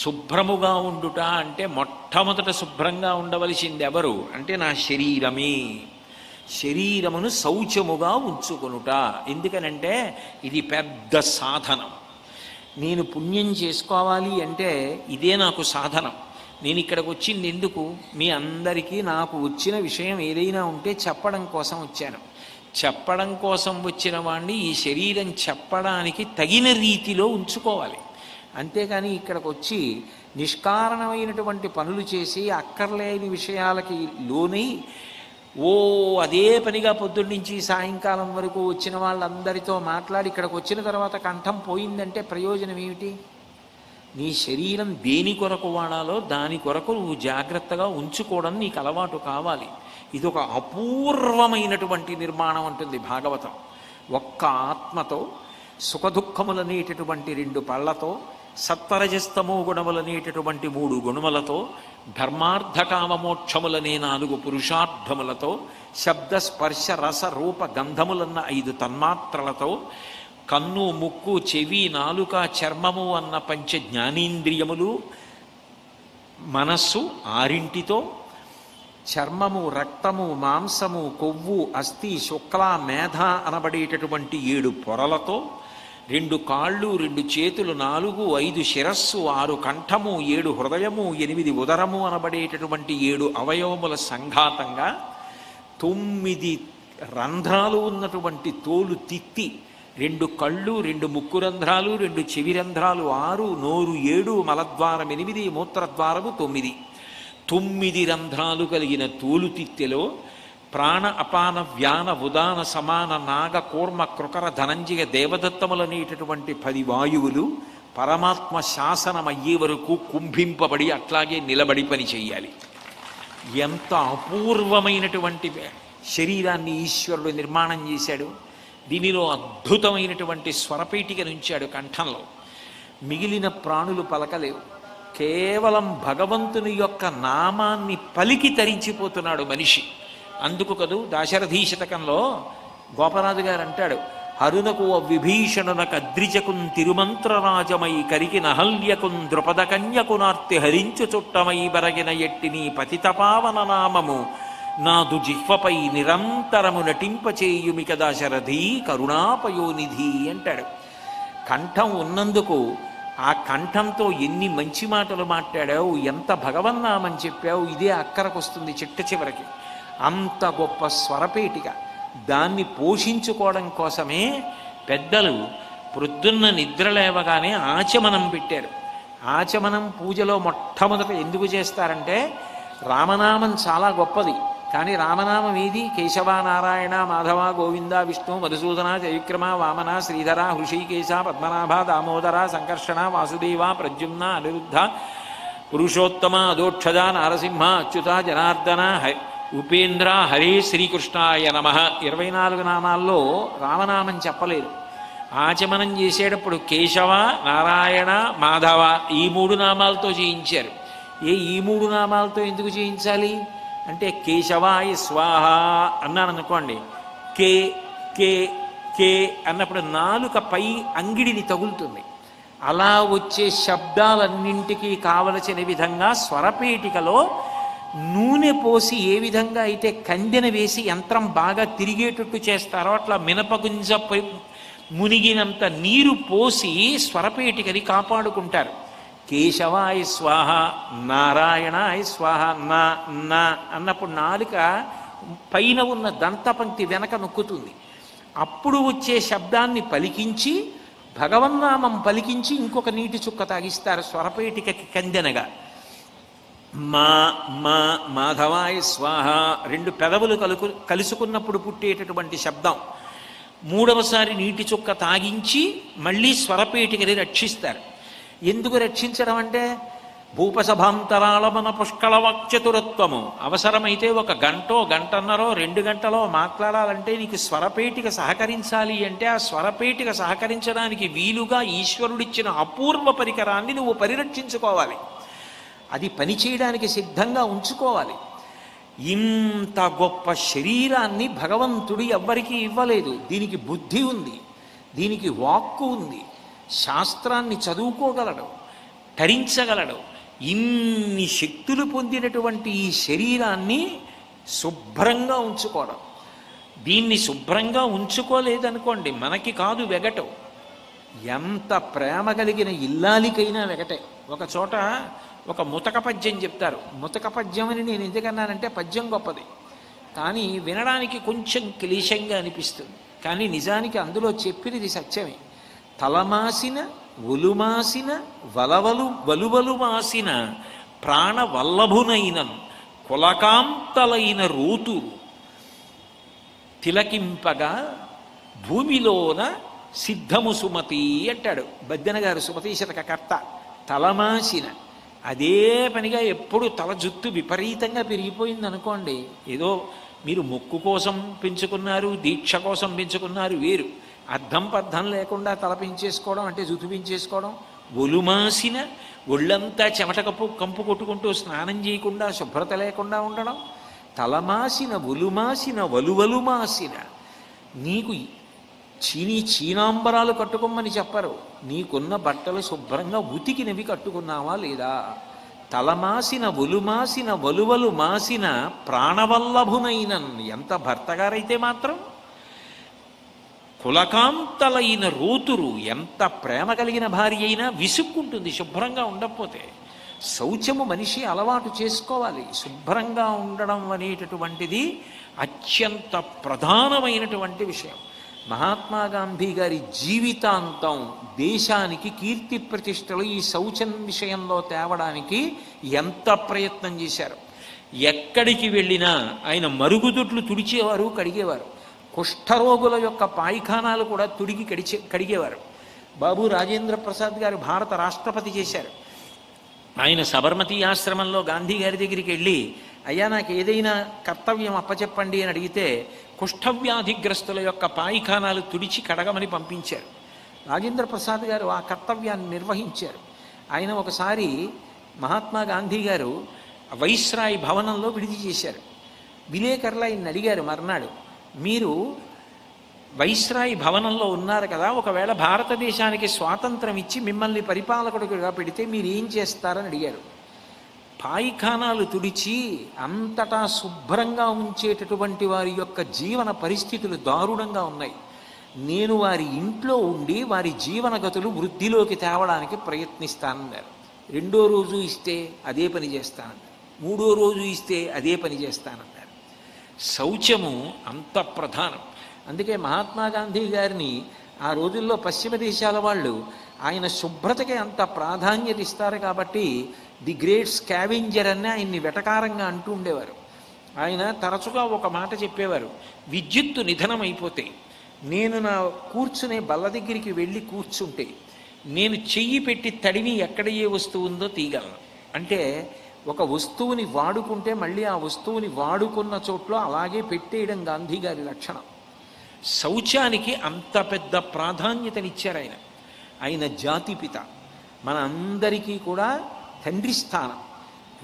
శుభ్రముగా ఉండుట అంటే మొట్టమొదట శుభ్రంగా ఉండవలసింది ఎవరు అంటే నా శరీరమే. శరీరమును శౌచముగా ఉంచుకొనుట. ఎందుకనంటే ఇది పెద్ద సాధనం. నేను పుణ్యం చేసుకోవాలి అంటే ఇదే నాకు సాధనం. నేను ఇక్కడికి వచ్చింది ఎందుకు? మీ అందరికీ నాకు వచ్చిన విషయం ఏదైనా ఉంటే చెప్పడం కోసం వచ్చాను. చెప్పడం కోసం వచ్చిన వాడిని ఈ శరీరం చెప్పడానికి తగిన రీతిలో ఉంచుకోవాలి. అంతేకాని ఇక్కడికి వచ్చి నిష్కారణమైనటువంటి పనులు చేసి అక్కర్లేని విషయాలకి లోనై అదే పనిగా పొద్దున్నుంచి సాయంకాలం వరకు వచ్చిన వాళ్ళందరితో మాట్లాడి ఇక్కడికి వచ్చిన తర్వాత కంఠం పోయిందంటే ప్రయోజనం ఏమిటి? నీ శరీరం దేని కొరకు వాడాలో దాని కొరకు నువ్వు జాగ్రత్తగా ఉంచుకోవడం నీకు అలవాటు కావాలి. ఇది ఒక అపూర్వమైనటువంటి నిర్మాణం అంటుంది భాగవతం. ఒక్క ఆత్మతో సుఖదుఖములనేటటువంటి 2 పళ్లతో, సత్వరజస్తమో గుణములనేటటువంటి 3 గుణములతో, ధర్మార్థకామమోక్షములనే 4 పురుషార్థములతో, శబ్ద స్పర్శ రస రూప గంధములన్న 5 తన్మాత్రలతో, కన్ను ముక్కు చెవి నాలుక చర్మము అన్న 5 జ్ఞానేంద్రియములు, మనస్సు 6తో, చర్మము రక్తము మాంసము కొవ్వు అస్థి శుక్ల మేధ అనబడేటటువంటి 7 పొరలతో, 2 కాళ్ళు 2 చేతులు 4 5 శిరస్సు 6 కంఠము 7 హృదయము 8 ఉదరము అనబడేటటువంటి 7 అవయవముల సంఘాతంగా 9 రంధ్రాలు ఉన్నటువంటి తోలు తిత్తి, 2 కళ్ళు 2 ముక్కు రంధ్రాలు 2 చెవి రంధ్రాలు 6 నోరు 7 మలద్వారం 8 మూత్రద్వారము 9 రంధ్రాలు కలిగిన తోలు తిత్తెలో ప్రాణ అపాన వ్యాన ఉదాన సమాన నాగ కూర్మ కృకర ధనంజయ దేవదత్తములనేటటువంటి 10 వాయువులు పరమాత్మ శాసనమయ్యే వరకు కుంభింపబడి అట్లాగే నిలబడి పని చెయ్యాలి. ఎంత అపూర్వమైనటువంటి శరీరాన్ని ఈశ్వరుడు నిర్మాణం చేశాడు. దీనిలో అద్భుతమైనటువంటి స్వరపేటిక నుంచాడు కంఠంలో. మిగిలిన ప్రాణులు పలకలేవు. కేవలం భగవంతుని యొక్క నామాన్ని పలికి తరించిపోతున్నాడు మనిషి. అందుకు కదూ దాశరథీ శతకంలో గోపరాజు గారు అంటాడు, హరునకు విభీషణునకు అద్రిజకున్ తిరుమంత్రరాజమై కరికి నహల్యకున్ ద్రుపద కన్యకునార్తి హరించు చుట్టమై బరగిన ఎట్టిని పతితపావన నామము నాదు జిహ్వపై నిరంతరము నటింపచేయుమిక దాశరథి కరుణాపయోనిధి అంటాడు. కంఠం ఉన్నందుకు ఆ కంఠంతో ఎన్ని మంచి మాటలు మాట్లాడావు, ఎంత భగవన్నామని చెప్పావు, ఇదే అక్కరకొస్తుంది చిట్ట చివరికి. అంత గొప్ప స్వరపేటిక. దాన్ని పోషించుకోవడం కోసమే పెద్దలు ప్రొద్దున్న నిద్ర లేవగానే ఆచమనం పెట్టారు. ఆచమనం పూజలో మొట్టమొదట ఎందుకు చేస్తారంటే రామనామం చాలా గొప్పది. కానీ రామనామం ఏది? కేశవ నారాయణ మాధవ గోవింద విష్ణు మధుసూదన జయవిక్రమ వామన శ్రీధర హృషికేశ పద్మనాభ దామోదర సంకర్షణ వాసుదేవ ప్రద్యుమ్న అనిరుద్ధ పురుషోత్తమ అదోక్షజ నారసింహ అచ్యుత జనార్దన ఉపేంద్ర హరే శ్రీకృష్ణాయ నమః. 24 నామాల్లో రామనామం చెప్పలేదు. ఆచమనం చేసేటప్పుడు కేశవ నారాయణ మాధవ ఈ 3 నామాలతో చేయించారు. ఈ 3 నామాలతో ఎందుకు చేయించాలి అంటే కేశవాయ స్వాహ అన్నాను అనుకోండి, కే కే కే అన్నప్పుడు నాలుక పై అంగిడిని తగులుతుంది. అలా వచ్చే శబ్దాలన్నింటికీ కావలసిన విధంగా స్వరపేటికలో నూనె పోసి ఏ విధంగా అయితే కందెన వేసి యంత్రం బాగా తిరిగేటట్టు చేస్తారో అట్లా మినపగుంజ మునిగినంత నీరు పోసి స్వరపేటికని కాపాడుకుంటారు. కేశవాయ స్వాహ నారాయణాయ స్వాహ నా నా అన్నప్పుడు నాలుక పైన ఉన్న దంతపంక్తి వెనక నొక్కుతుంది. అప్పుడు వచ్చే శబ్దాన్ని పలికించి భగవన్నామం పలికించి ఇంకొక నీటి చుక్క తాగిస్తారు స్వరపేటికకి కందెనగా. మా మా మాధవాయ స్వాహ 2 పెదవులు కలుసుకున్నప్పుడు పుట్టేటటువంటి శబ్దం. 3వసారి నీటి చుక్క తాగించి మళ్ళీ స్వరపేటికని రక్షిస్తారు. ఎందుకు రక్షించడం అంటే భూపసభాంతరాళమన పుష్కళ వాక్చతురత్వము. అవసరమైతే 1 గంటో గంటన్నరో 2 గంటలో మాట్లాడాలంటే నీకు స్వరపేటిక సహకరించాలి అంటే ఆ స్వరపేటిక సహకరించడానికి వీలుగా ఈశ్వరుడిచ్చిన అపూర్వ పరికరాన్ని నువ్వు పరిరక్షించుకోవాలి. అది పనిచేయడానికి సిద్ధంగా ఉంచుకోవాలి. ఇంత గొప్ప శరీరాన్ని భగవంతుడు ఎవ్వరికీ ఇవ్వలేదు. దీనికి బుద్ధి ఉంది, దీనికి వాక్కు ఉంది, శాస్త్రాన్ని చదువుకోగలడు, తరించగలడు. ఇన్ని శక్తులు పొందినటువంటి ఈ శరీరాన్ని శుభ్రంగా ఉంచుకోవడం. దీన్ని శుభ్రంగా ఉంచుకోలేదనుకోండి, మనకి కాదు వెగటం, ఎంత ప్రేమ కలిగిన ఇల్లాలికైనా వెగటే. ఒక చోట ఒక ముతక పద్యం చెప్తారు. ముతక పద్యం అని నేను ఎందుకన్నానంటే పద్యం గొప్పది, కానీ వినడానికి కొంచెం క్లేశంగా అనిపిస్తుంది. కానీ నిజానికి అందులో చెప్పినది సత్యమే. తలమాసిన ఒలుమాసిన వలువలు మాసిన ప్రాణవల్లభునైనన్ కులకాంతలైన రోతు తిలకింపగా భూమిలోన సిద్ధము సుమతి అంటాడు బద్దెన గారు, సుమతీ శతక కర్త. తలమాసిన, అదే పనిగా ఎప్పుడు తల జుత్తు విపరీతంగా పెరిగిపోయింది అనుకోండి, ఏదో మీరు మొక్కు కోసం పెంచుకున్నారు, దీక్ష కోసం పెంచుకున్నారు వేరు. అర్థం పర్థం లేకుండా తల పెంచేసుకోవడం అంటే జుత్తు పెంచేసుకోవడం. ఒలుమాసిన, ఒళ్ళంతా చెమట కంపు కొట్టుకుంటూ స్నానం చేయకుండా శుభ్రత లేకుండా ఉండడం. తలమాసిన ఒలుమాసిన వలువలుమాసిన, నీకు చీనాంబరాలు కట్టుకోమని చెప్పరు, నీకున్న బట్టలు శుభ్రంగా ఉతికినవి కట్టుకున్నావా లేదా. తలమాసిన ఒలుమాసిన వలువలు మాసిన ప్రాణవల్లభునైనన్, ఎంత భర్తగారైతే మాత్రం కులకాంతలైన రోతురు, ఎంత ప్రేమ కలిగిన భార్య అయినా విసుక్కుంటుంది శుభ్రంగా ఉండకపోతే. శౌచము మనిషి అలవాటు చేసుకోవాలి. శుభ్రంగా ఉండడం అనేటటువంటిది అత్యంత ప్రధానమైనటువంటి విషయం. మహాత్మా గాంధీ గారి జీవితాంతం దేశానికి కీర్తి ప్రతిష్టలు ఈ శౌచం విషయంలో తేవడానికి ఎంత ప్రయత్నం చేశారు. ఎక్కడికి వెళ్ళినా ఆయన మరుగుదొడ్లు తుడిచేవారు, కడిగేవారు. కుష్ఠరోగుల యొక్క పాయిఖానాలు కూడా కడిగేవారు. బాబు రాజేంద్ర ప్రసాద్ గారు భారత రాష్ట్రపతి చేశారు. ఆయన సబర్మతి ఆశ్రమంలో గాంధీ గారి దగ్గరికి వెళ్ళి, అయ్యా నాకు ఏదైనా కర్తవ్యం అప్పచెప్పండి అని అడిగితే కుష్ఠవ్యాధిగ్రస్తుల యొక్క పాయిఖానాలు తుడిచి కడగమని పంపించారు. రాజేంద్ర ప్రసాద్ గారు ఆ కర్తవ్యాన్ని నిర్వహించారు. ఆయన ఒకసారి మహాత్మా గాంధీ గారు వైస్రాయ్ భవనంలో విడిది చేశారు. విలేకరులు ఆయన అడిగారు మర్నాడు, మీరు వైస్రాయ్ భవనంలో ఉన్నారు కదా, ఒకవేళ భారతదేశానికి స్వాతంత్రం ఇచ్చి మిమ్మల్ని పరిపాలకుడిగా పెడితే మీరు ఏం చేస్తారని అడిగారు. పాయిఖానాలు తుడిచి అంతటా శుభ్రంగా ఉంచేటటువంటి వారి యొక్క జీవన పరిస్థితులు దారుణంగా ఉన్నాయి. నేను వారి ఇంట్లో ఉండి వారి జీవనగతులు వృద్ధిలోకి తేవడానికి ప్రయత్నిస్తానన్నారు. రెండో రోజు ఇస్తే అదే పని చేస్తానన్నారు, మూడో రోజు ఇస్తే అదే పని చేస్తానన్నారు. శౌచము అంత ప్రధానం. అందుకే మహాత్మా గాంధీ గారిని ఆ రోజుల్లో పశ్చిమ దేశాల వాళ్ళు ఆయన శుభ్రతకి అంత ప్రాధాన్యత ఇస్తారు కాబట్టి ది గ్రేట్ స్కావెంజర్ అని ఆయన్ని వెటకారంగా అంటూ ఉండేవారు. ఆయన తరచుగా ఒక మాట చెప్పేవారు, విద్యుత్తు నిధనం అయిపోతే నేను నా కూర్చునే బల్ల దగ్గరికి వెళ్ళి కూర్చుంటే నేను చెయ్యి పెట్టి తడివి ఎక్కడ ఏ వస్తువు ఉందో తీయగలను. అంటే ఒక వస్తువుని వాడుకుంటే మళ్ళీ ఆ వస్తువుని వాడుకున్న చోట్ల అలాగే పెట్టేయడం గాంధీ గారి లక్షణం. శౌచానికి అంత పెద్ద ప్రాధాన్యతనిచ్చారు ఆయన. ఆయన జాతిపిత, మన అందరికీ కూడా తండ్రి స్థానం.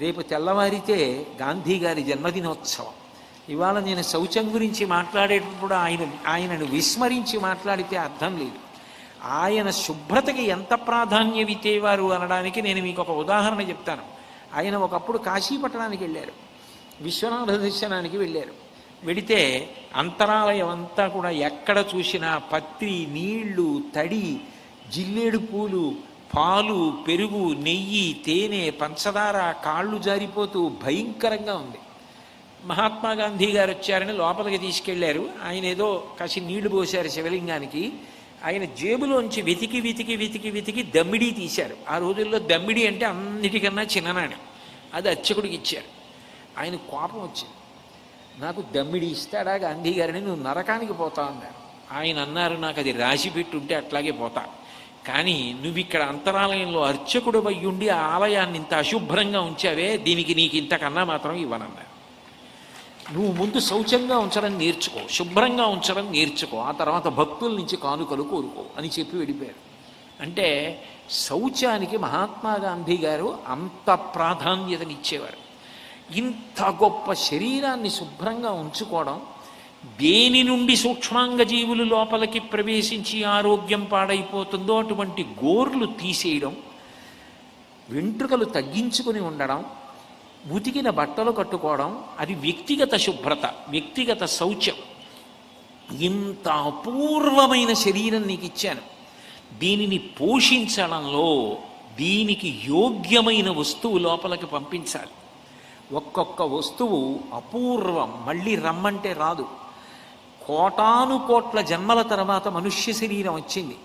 రేపు తెల్లవారితే గాంధీ గారి జన్మదినోత్సవం. ఇవాళ నేను శౌచం గురించి మాట్లాడేటప్పుడు ఆయనను విస్మరించి మాట్లాడితే అర్థం లేదు. ఆయన శుభ్రతకి ఎంత ప్రాధాన్యం ఇచ్చేవారు అనడానికి నేను మీకు ఒక ఉదాహరణ చెప్తాను. ఆయన ఒకప్పుడు కాశీపట్టణానికి వెళ్ళారు, విశ్వనాథ దర్శనానికి వెళ్ళారు. వెడితే అంతరాలయం అంతా కూడా ఎక్కడ చూసినా పత్రి, నీళ్లు, తడి, జిల్లేడు పూలు, పాలు, పెరుగు, నెయ్యి, తేనె, పంచదార, కాళ్ళు జారిపోతూ భయంకరంగా ఉంది. మహాత్మా గాంధీ గారు వచ్చారని లోపలికి తీసుకెళ్లారు. ఆయన ఏదో కాసి నీళ్లు పోశారు శివలింగానికి. ఆయన జేబులోంచి వెతికి వెతికి వెతికి వెతికి దమ్మిడి తీశారు. ఆ రోజుల్లో దమ్మిడి అంటే అన్నిటికన్నా చిన్ననాడు. అది అర్చకుడికి ఇచ్చారు. ఆయన కోపం వచ్చింది, నాకు దమ్మిడి ఇస్తాడా గాంధీ గారిని, నువ్వు నరకానికి పోతా అన్నారు. ఆయన అన్నారు, నాకు అది రాసి పెట్టుంటే అట్లాగే పోతా, కానీ నువ్వు ఇక్కడ అంతరాలయంలో అర్చకుడు అయ్యుండి ఆ ఆలయాన్ని ఇంత అశుభ్రంగా ఉంచావే, దీనికి నీకు ఇంతకన్నా మాత్రం ఇవ్వనన్నారు. నువ్వు ముందు శౌచంగా ఉంచడం నేర్చుకో, శుభ్రంగా ఉంచడం నేర్చుకో, ఆ తర్వాత భక్తుల నుంచి కానుకలు కోరుకో అని చెప్పి వెళ్ళిపోయారు. అంటే శౌచానికి మహాత్మా గాంధీ గారు అంత ప్రాధాన్యతనిచ్చేవారు. ఇంత గొప్ప శరీరాన్ని శుభ్రంగా ఉంచుకోవడం, దేని నుండి సూక్ష్మాంగ జీవులు లోపలికి ప్రవేశించి ఆరోగ్యం పాడైపోతుందో అటువంటి గోర్లు తీసేయడం, వెంట్రుకలు తగ్గించుకుని ఉండడం, ఉతికిన బట్టలు కట్టుకోవడం, అది వ్యక్తిగత శుభ్రత, వ్యక్తిగత శౌచం. ఇంత అపూర్వమైన శరీరం నీకు ఇచ్చాను, దీనిని పోషించడంలో దీనికి యోగ్యమైన వస్తువు లోపలికి పంపించాలి. ఒక్కొక్క వస్తువు అపూర్వం, మళ్ళీ రమ్మంటే రాదు. కోటాను కోట్ల జన్మల తర్వాత మనుష్య శరీరం వచ్చింది.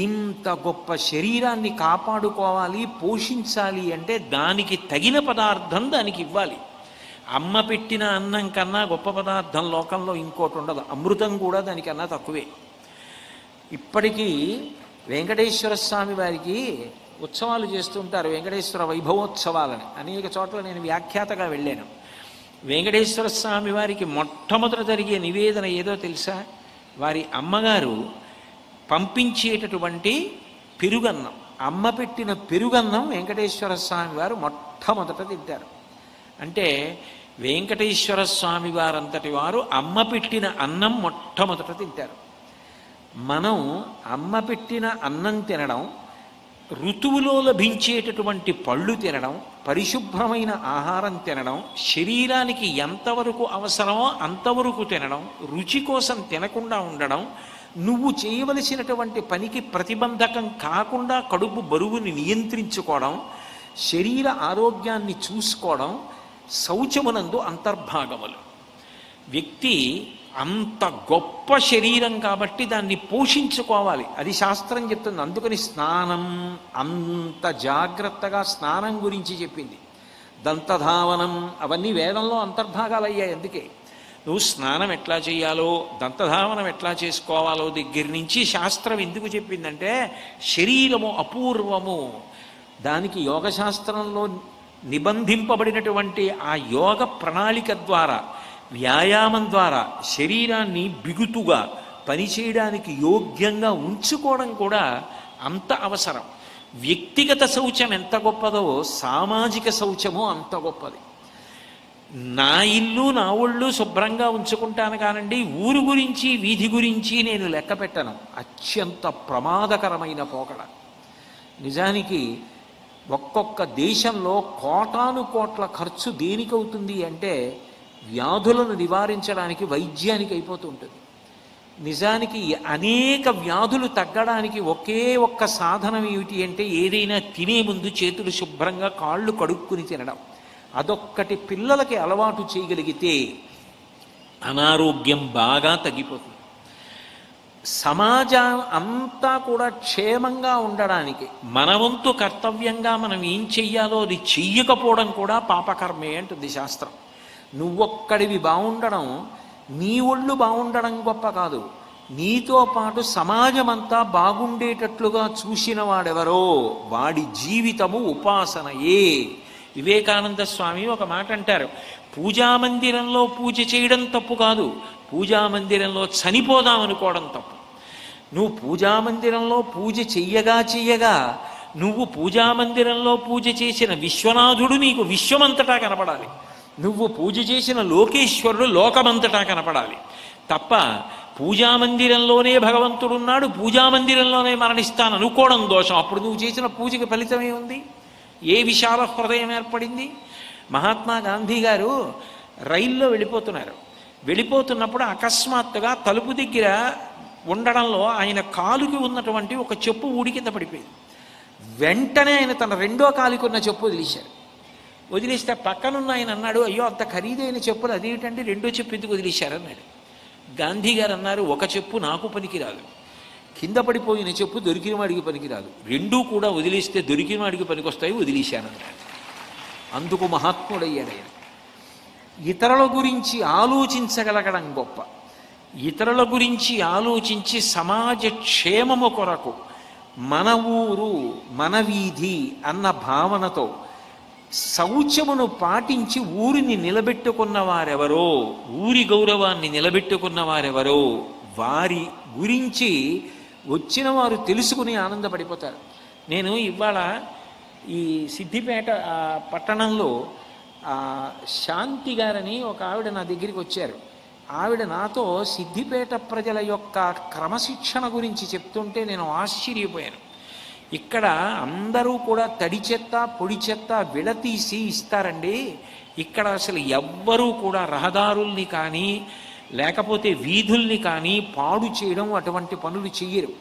ఇంత గొప్ప శరీరాన్ని కాపాడుకోవాలి, పోషించాలి అంటే దానికి తగిన పదార్థం దానికి ఇవ్వాలి. అమ్మ పెట్టిన అన్నం కన్నా గొప్ప పదార్థం లోకంలో ఇంకోటి ఉండదు. అమృతం కూడా దానికన్నా తక్కువే. ఇప్పటికీ వెంకటేశ్వర స్వామి వారికి ఉత్సవాలు చేస్తుంటారు, వెంకటేశ్వర వైభవోత్సవాలని. అనేక చోట్ల నేను వ్యాఖ్యాతగా వెళ్ళాను. వెంకటేశ్వర స్వామి వారికి మొట్టమొదట జరిగే నివేదన ఏదో తెలుసా? వారి అమ్మగారు పంపించేటటువంటి పెరుగన్నం, అమ్మ పెట్టిన పెరుగన్నం వెంకటేశ్వర స్వామి వారు మొట్టమొదట తింటారు. అంటే వెంకటేశ్వర స్వామి వారంతటి వారు అమ్మ పెట్టిన అన్నం మొట్టమొదట తింటారు. మనం అమ్మ పెట్టిన అన్నం తినడం, ఋతువులో లభించేటటువంటి పళ్ళు తినడం, పరిశుభ్రమైన ఆహారం తినడం, శరీరానికి ఎంతవరకు అవసరమో అంతవరకు తినడం, రుచి కోసం తినకుండా ఉండడం, నువ్వు చేయవలసినటువంటి పనికి ప్రతిబంధకం కాకుండా కడుపు బరువుని నియంత్రించుకోవడం, శరీర ఆరోగ్యాన్ని చూసుకోవడం శౌచమునందు అంతర్భాగములు. వ్యక్తి అంత గొప్ప శరీరం కాబట్టి దాన్ని పోషించుకోవాలి, అది శాస్త్రం చెప్తుంది. అందుకని స్నానం, అంత జాగ్రత్తగా స్నానం గురించి చెప్పింది. దంతధావనం అవన్నీ వేదంలో అంతర్భాగాలు అయ్యాయి. అందుకే నువ్వు స్నానం ఎట్లా చేయాలో, దంతధావనం ఎట్లా చేసుకోవాలో దగ్గర నుంచి శాస్త్రం ఎందుకు చెప్పిందంటే శరీరము అపూర్వము. దానికి యోగశాస్త్రంలో నిబంధింపబడినటువంటి ఆ యోగ ప్రణాళిక ద్వారా, వ్యాయామం ద్వారా శరీరాన్ని బిగుతుగా పనిచేయడానికి యోగ్యంగా ఉంచుకోవడం కూడా అంత అవసరం. వ్యక్తిగత శౌచం ఎంత గొప్పదో సామాజిక శౌచము అంత గొప్పది. నా ఇల్లు నా ఒళ్ళు శుభ్రంగా ఉంచుకుంటాను కానండి, ఊరు గురించి వీధి గురించి నేను లెక్క పెట్టను. అత్యంత ప్రమాదకరమైన పోకడ. నిజానికి ఒక్కొక్క దేశంలో కోటాను కోట్ల ఖర్చు దేనికవుతుంది అంటే వ్యాధులను నివారించడానికి, వైద్యానికి అయిపోతూ ఉంటుంది. నిజానికి అనేక వ్యాధులు తగ్గడానికి ఒకే ఒక్క సాధనం ఏమిటి అంటే ఏదైనా తినే ముందు చేతులు శుభ్రంగా కాళ్ళు కడుక్కుని తినడం. అదొక్కటి పిల్లలకి అలవాటు చేయగలిగితే అనారోగ్యం బాగా తగ్గిపోతుంది. సమాజం అంతా కూడా క్షేమంగా ఉండడానికి మన వంతు కర్తవ్యంగా మనం ఏం చెయ్యాలో అది చెయ్యకపోవడం కూడా పాపకర్మే అంటుంది శాస్త్రం. నువ్వొక్కడివి బాగుండడం, నీ ఒళ్ళు బాగుండడం గొప్ప కాదు, నీతో పాటు సమాజం అంతా బాగుండేటట్లుగా చూసిన వాడెవరో వాడి జీవితము ఉపాసనయే. వివేకానంద స్వామి ఒక మాట అంటారు, పూజామందిరంలో పూజ చేయడం తప్పు కాదు, పూజామందిరంలో చనిపోదామనుకోవడం తప్పు. నువ్వు పూజామందిరంలో పూజ చెయ్యగా నువ్వు పూజామందిరంలో పూజ చేసిన విశ్వనాథుడు నీకు విశ్వమంతటా కనపడాలి, నువ్వు పూజ చేసిన లోకేశ్వరుడు లోకమంతటా కనపడాలి. తప్ప పూజామందిరంలోనే భగవంతుడున్నాడు, పూజామందిరంలోనే మరణిస్తాను అనుకోవడం దోషం. అప్పుడు నువ్వు చేసిన పూజకి ఫలితమే ఉంది? ఏ విశాల హృదయం ఏర్పడింది? మహాత్మా గాంధీ గారు రైల్లో వెళ్ళిపోతున్నప్పుడు అకస్మాత్తుగా తలుపు దగ్గర ఉండడంలో ఆయన కాలుకి ఉన్నటువంటి ఒక చెప్పు ఊడి కింద పడిపోయింది. వెంటనే ఆయన తన రెండో కాలుకి ఉన్న చెప్పు వదిలేస్తే పక్కనున్న ఆయన అన్నాడు, అయ్యో అంత ఖరీదైన చెప్పులు అదేమిటండి రెండో చెప్పు ఎందుకు వదిలేశారన్నాడు. గాంధీ గారు అన్నారు, ఒక చెప్పు నాకు పనికిరాదు, కింద పడిపోయిన చెప్పు దొరికిన వాడికి పనికిరాదు, రెండూ కూడా వదిలేస్తే దొరికిన వాడికి పనికొస్తాయి, వదిలేశానన్నాడు. అందుకు మహాత్ముడయ్యాడు ఆయన. ఇతరుల గురించి ఆలోచించగలగడం గొప్ప. ఇతరుల గురించి ఆలోచించి సమాజ క్షేమము కొరకు మన ఊరు మన వీధి అన్న భావనతో శౌచమును పాటించి ఊరిని నిలబెట్టుకున్న వారెవరో, ఊరి గౌరవాన్ని నిలబెట్టుకున్న వారెవరో వారి గురించి వచ్చిన వారు తెలుసుకుని ఆనందపడిపోతారు. నేను ఇవాళ ఈ సిద్దిపేట పట్టణంలో శాంతి గారని ఒక ఆవిడ నా దగ్గరికి వచ్చారు. ఆవిడ నాతో సిద్దిపేట ప్రజల యొక్క క్రమశిక్షణ గురించి చెప్తుంటే నేను ఆశ్చర్యపోయాను. ఇక్కడ అందరూ కూడా తడి చెత్త పొడి చెత్త విడతీసి ఇస్తారండి. ఇక్కడ అసలు ఎవ్వరూ కూడా రహదారుల్ని కానీ లేకపోతే వీధుల్ని కానీ పాడు చేయడం అటువంటి పనులు చెయ్యరు.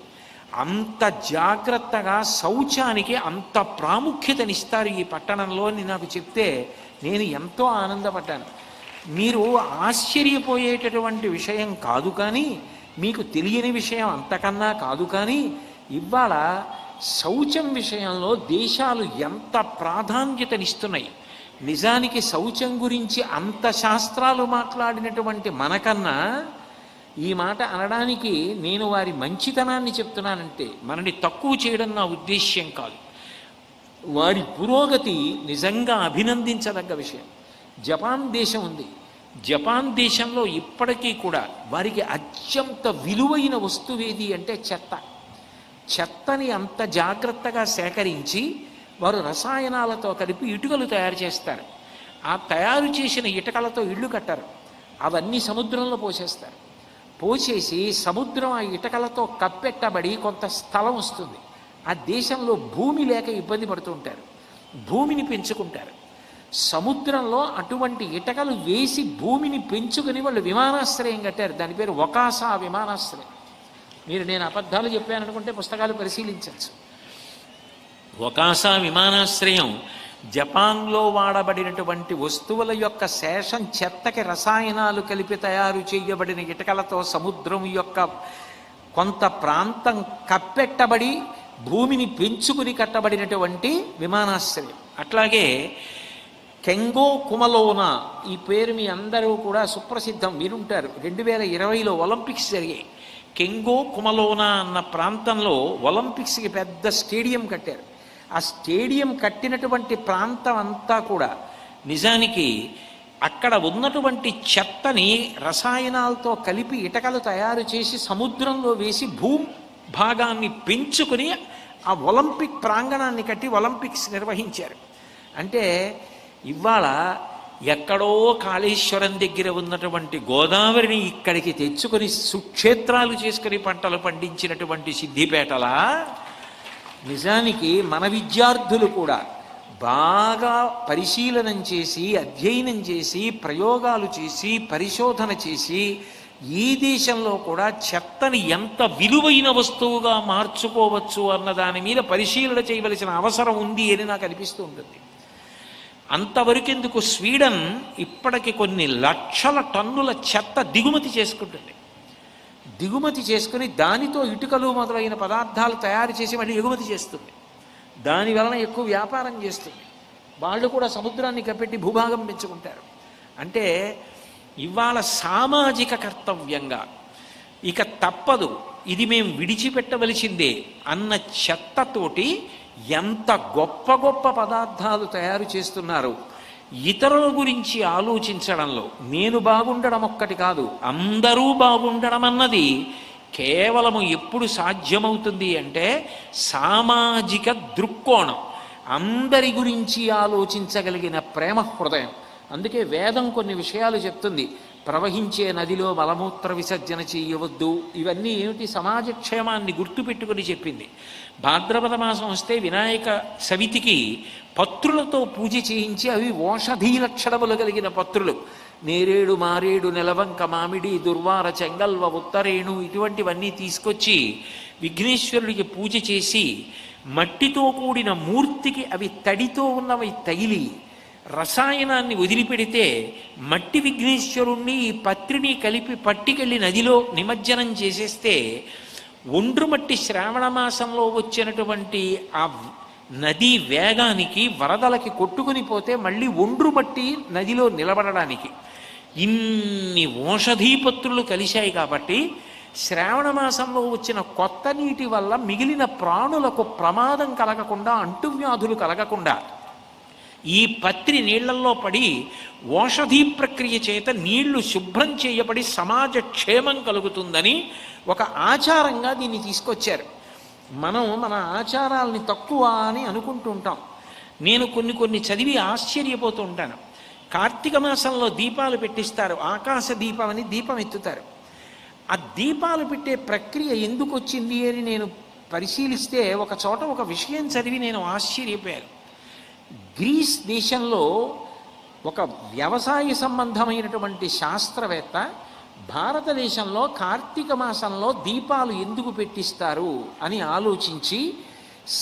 అంత జాగ్రత్తగా శౌచానికి అంత ప్రాముఖ్యతనిస్తారు ఈ పట్టణంలో అని నాకు చెప్తే నేను ఎంతో ఆనందపడ్డాను. మీరు ఆశ్చర్యపోయేటటువంటి విషయం కాదు, కానీ మీకు తెలియని విషయం అంతకన్నా కాదు, కానీ ఇవాళ శౌచం విషయంలో దేశాలు ఎంత ప్రాధాన్యతనిస్తున్నాయి. నిజానికి శౌచం గురించి అంత శాస్త్రాలు మాట్లాడినటువంటి మనకన్నా ఈ మాట అనడానికి నేను వారి మంచితనాన్ని చెప్తున్నానంటే మనని తక్కువ చేయడం నా ఉద్దేశ్యం కాదు. వారి పురోగతి నిజంగా అభినందించదగ్గ విషయం. జపాన్ దేశం ఉంది. జపాన్ దేశంలో ఇప్పటికీ కూడా వారికి అత్యంత విలువైన వస్తువేది అంటే చెత్త. చెత్తని అంత జాగ్రత్తగా సేకరించి వారు రసాయనాలతో కలిపి ఇటుకలు తయారు చేస్తారు. ఆ తయారు చేసిన ఇటుకలతో ఇళ్ళు కట్టారు. అవన్నీ సముద్రంలో పోసేస్తారు. పోసేసి సముద్రం ఆ ఇటుకలతో కప్పెట్టబడి కొంత స్థలం వస్తుంది. ఆ దేశంలో భూమి లేక ఇబ్బంది పడుతుంటారు. భూమిని పెంచుకుంటారు. సముద్రంలో అటువంటి ఇటుకలు వేసి భూమిని పెంచుకుని వాళ్ళు విమానాశ్రయం కట్టారు. దాని పేరు ఒకాసా విమానాశ్రయం. మీరు నేను అబద్ధాలు చెప్పాననుకుంటే పుస్తకాలు పరిశీలించవచ్చు. ఒకాసా విమానాశ్రయం జపాన్లో వాడబడినటువంటి వస్తువుల యొక్క శేషం చెత్తకి రసాయనాలు కలిపి తయారు చేయబడిన ఇటుకలతో సముద్రం యొక్క కొంత ప్రాంతం కప్పెట్టబడి భూమిని పెంచుకుని కట్టబడినటువంటి విమానాశ్రయం. అట్లాగే కెంగో కుమలోనా, ఈ పేరు మీ అందరూ కూడా సుప్రసిద్ధం వినుంటారు. 2020లో ఒలింపిక్స్ జరిగాయి. కెంగో కుమలోనా అన్న ప్రాంతంలో ఒలింపిక్స్కి పెద్ద స్టేడియం కట్టారు. ఆ స్టేడియం కట్టినటువంటి ప్రాంతం అంతా కూడా నిజానికి అక్కడ ఉన్నటువంటి చెత్తని రసాయనాలతో కలిపి ఇటుకలు తయారు చేసి సముద్రంలో వేసి భూభాగాన్ని పెంచుకుని ఆ ఒలింపిక్ ప్రాంగణాన్ని కట్టి ఒలింపిక్స్ నిర్వహించారు. అంటే ఇవాళ ఎక్కడో కాళేశ్వరం దగ్గర ఉన్నటువంటి గోదావరిని ఇక్కడికి తెచ్చుకొని సుక్షేత్రాలు చేసుకుని పంటలు పండించినటువంటి సిద్ధిపేటలా నిజానికి మన విద్యార్థులు కూడా బాగా పరిశీలనం చేసి అధ్యయనం చేసి ప్రయోగాలు చేసి పరిశోధన చేసి ఈ దేశంలో కూడా చెత్తని ఎంత విలువైన వస్తువుగా మార్చుకోవచ్చు అన్న దాని మీద పరిశీలన చేయవలసిన అవసరం ఉంది అని నాకు అనిపిస్తూ ఉంటుంది. అంతవరకెందుకు స్వీడన్ ఇప్పటికి కొన్ని లక్షల టన్నుల చెత్త దిగుమతి చేసుకుంటుంది. దిగుమతి చేసుకుని దానితో ఇటుకలు మొదలైన పదార్థాలు తయారు చేసి మళ్ళీ ఎగుమతి చేస్తుంది. దానివలన ఎక్కువ వ్యాపారం చేస్తుంది. వాళ్ళు కూడా సముద్రాన్ని కప్పెట్టి భూభాగం పెంచుకుంటారు. అంటే ఇవాళ సామాజిక కర్తవ్యంగా ఇక తప్పదు, ఇది మేము విడిచిపెట్టవలసిందే అన్న చెత్తతోటి ఎంత గొప్ప గొప్ప పదార్థాలు తయారు చేస్తున్నారు. ఇతరుల గురించి ఆలోచించడంలో నేను బాగుండడం ఒక్కటి కాదు, అందరూ బాగుండడం అన్నది కేవలము ఎప్పుడు సాధ్యమవుతుంది అంటే సామాజిక దృక్కోణం, అందరి గురించి ఆలోచించగలిగిన ప్రేమ హృదయం. అందుకే వేదం కొన్ని విషయాలు చెప్తుంది. ప్రవహించే నదిలో మలమూత్ర విసర్జన చేయవద్దు. ఇవన్నీ ఏమిటి? సమాజ క్షేమాన్ని గుర్తుపెట్టుకుని చెప్పింది. భాద్రపద మాసం వస్తే వినాయక సవితికి పత్రులతో పూజ చేయించి అవి ఓషధీ లక్షణములు కలిగిన పత్రులు, నేరేడు మారేడు నెలవంక మామిడి దుర్వార చెంగల్వ ఉత్తరేణు ఇటువంటివన్నీ తీసుకొచ్చి విఘ్నేశ్వరుడికి పూజ చేసి మట్టితో కూడిన మూర్తికి అవి తడితో ఉన్నవి తగిలి రసాయనాన్ని వదిలిపెడితే మట్టి విఘ్నేశ్వరుణ్ణి ఈ పత్రిని కలిపి పట్టికెళ్ళి నదిలో నిమజ్జనం చేసేస్తే ఒండ్రుమట్టి శ్రావణ మాసంలో వచ్చినటువంటి ఆ నదీ వేగానికి వరదలకి కొట్టుకుని పోతే మళ్ళీ ఒండ్రుమట్టి నదిలో నిలబడడానికి ఇన్ని ఓషధీపత్రులు కలిశాయి. కాబట్టి శ్రావణ మాసంలో వచ్చిన కొత్త నీటి వల్ల మిగిలిన ప్రాణులకు ప్రమాదం కలగకుండా, అంటువ్యాధులు కలగకుండా ఈ పత్రి నీళ్లలో పడి ఓషధీ ప్రక్రియ చేత నీళ్లు శుభ్రం చేయబడి సమాజ క్షేమం కలుగుతుందని ఒక ఆచారంగా దీన్ని తీసుకొచ్చారు. మనం మన ఆచారాలని తక్కువ అని అనుకుంటూ ఉంటాం. నేను కొన్ని చదివి ఆశ్చర్యపోతూ ఉంటాను. కార్తీక మాసంలో దీపాలు పెట్టిస్తారు, ఆకాశ దీపం అని దీపం ఎత్తుతారు. ఆ దీపాలు పెట్టే ప్రక్రియ ఎందుకు వచ్చింది అని నేను పరిశీలిస్తే ఒక చోట ఒక విషయం చదివి నేను ఆశ్చర్యపోయాను. గ్రీస్ దేశంలో ఒక వ్యవసాయ సంబంధమైనటువంటి శాస్త్రవేత్త భారతదేశంలో కార్తీక మాసంలో దీపాలు ఎందుకు పెట్టిస్తారు అని ఆలోచించి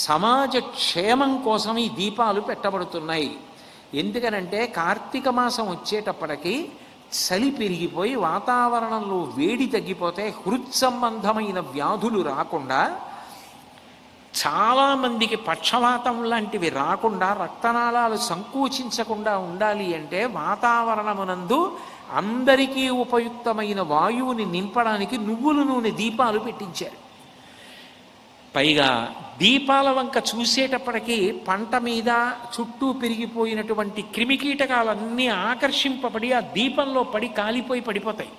సమాజ క్షేమం కోసం ఈ దీపాలు పెట్టబడుతున్నాయి. ఎందుకనంటే కార్తీక మాసం వచ్చేటప్పటికి చలి పెరిగిపోయి వాతావరణంలో వేడి తగ్గిపోతే హృత్సంబంధమైన వ్యాధులు రాకుండా, చాలామందికి పక్షవాతం లాంటివి రాకుండా, రక్తనాళాలు సంకోచించకుండా ఉండాలి అంటే వాతావరణమునందు అందరికీ ఉపయుక్తమైన వాయువుని నింపడానికి నువ్వుల నూనె దీపాలు పెట్టించారు. పైగా దీపాల వంక చూసేటప్పటికీ పంట మీద చుట్టూ పెరిగిపోయినటువంటి క్రిమికీటకాలన్నీ ఆకర్షింపబడి ఆ దీపంలో పడి కాలిపోయి పడిపోతాయి.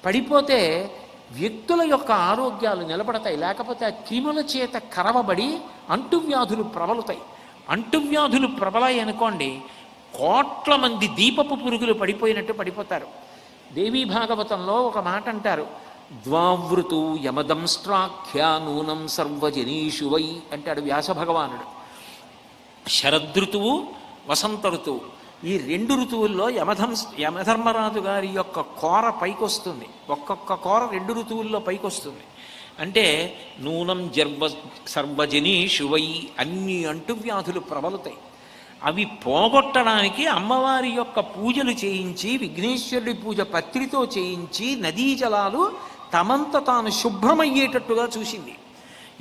పడిపోతే వ్యక్తుల యొక్క ఆరోగ్యాలు నిలబడతాయి. లేకపోతే ఆ క్రిముల చేత కరవబడి అంటువ్యాధులు ప్రబలుతాయి. అంటువ్యాధులు ప్రబలాయి అనుకోండి, కోట్ల మంది దీపపు పురుగులు పడిపోయినట్టు పడిపోతారు. దేవీ భాగవతంలో ఒక మాట అంటారు, ద్వావృతు యమదంస్ట్రాఖ్యా నూనం సర్వజనీషు వై అంటాడు వ్యాస భగవానుడు. శరదృతువు, వసంత ఋతువు, ఈ 2 ఋతువుల్లో యమధర్మరాజు గారి యొక్క కోర పైకొస్తుంది. ఒక్కొక్క కోర 2 ఋతువుల్లో పైకొస్తుంది. అంటే నూనం సర్వజనీషు వై, అన్ని అంటువ్యాధులు ప్రబలుతాయి. అవి పోగొట్టడానికి అమ్మవారి యొక్క పూజలు చేయించి, విఘ్నేశ్వరుడి పూజ పత్రితో చేయించి, నదీ జలాలు తమంత తాను శుభ్రమయ్యేటట్టుగా చూసింది.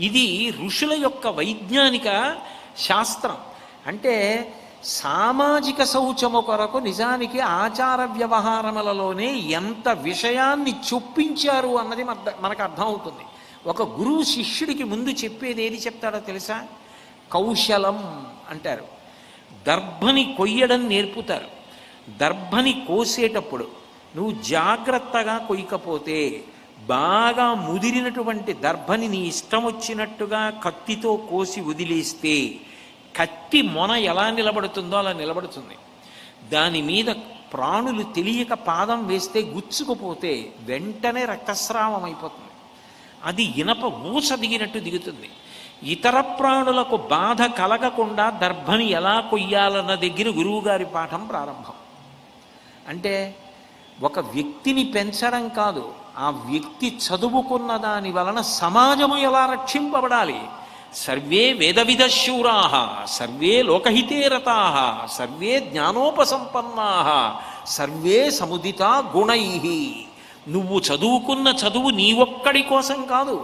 ఇది ఋషుల యొక్క వైజ్ఞానిక శాస్త్రం. అంటే సామాజిక శౌచము కొరకు నిజానికి ఆచార వ్యవహారములలోనే ఎంత విషయాన్ని చొప్పించారు అన్నది మనకు అర్థమవుతుంది. ఒక గురువు శిష్యుడికి ముందు చెప్పేది ఏది చెప్తాడో తెలుసా? కౌశలం అంటారు. దర్భని కొయ్యడం నేర్పుతారు. దర్భని కోసేటప్పుడు నువ్వు జాగ్రత్తగా కొయ్యకపోతే బాగా ముదిరినటువంటి దర్భని నీ ఇష్టం వచ్చినట్టుగా కత్తితో కోసి వదిలేస్తే కత్తి మొన ఎలా నిలబడుతుందో అలా నిలబడుతుంది. దాని మీద ప్రాణులు తెలియక పాదం వేస్తే గుచ్చుకుపోతే వెంటనే రక్తస్రావం అయిపోతుంది. అది ఇనప ఊస దిగినట్టు దిగుతుంది. ఇతర ప్రాణులకు బాధ కలగకుండా దర్భని ఎలా కొయ్యాలన్న దగ్గర గురువుగారి పాఠం ప్రారంభం. అంటే ఒక వ్యక్తిని పెంచడం కాదు, ఆ వ్యక్తి చదువుకున్న దాని వలన సమాజము ఎలా రక్షింపబడాలి. సర్వే వేదవిద శూరాః, సర్వే లోకహితే రతాః, సర్వే జ్ఞానోపసంపన్నాః, సర్వే సముదితా గుణైః. నువ్వు చదువుకున్న చదువు నీ ఒక్కడి కోసం కాదు,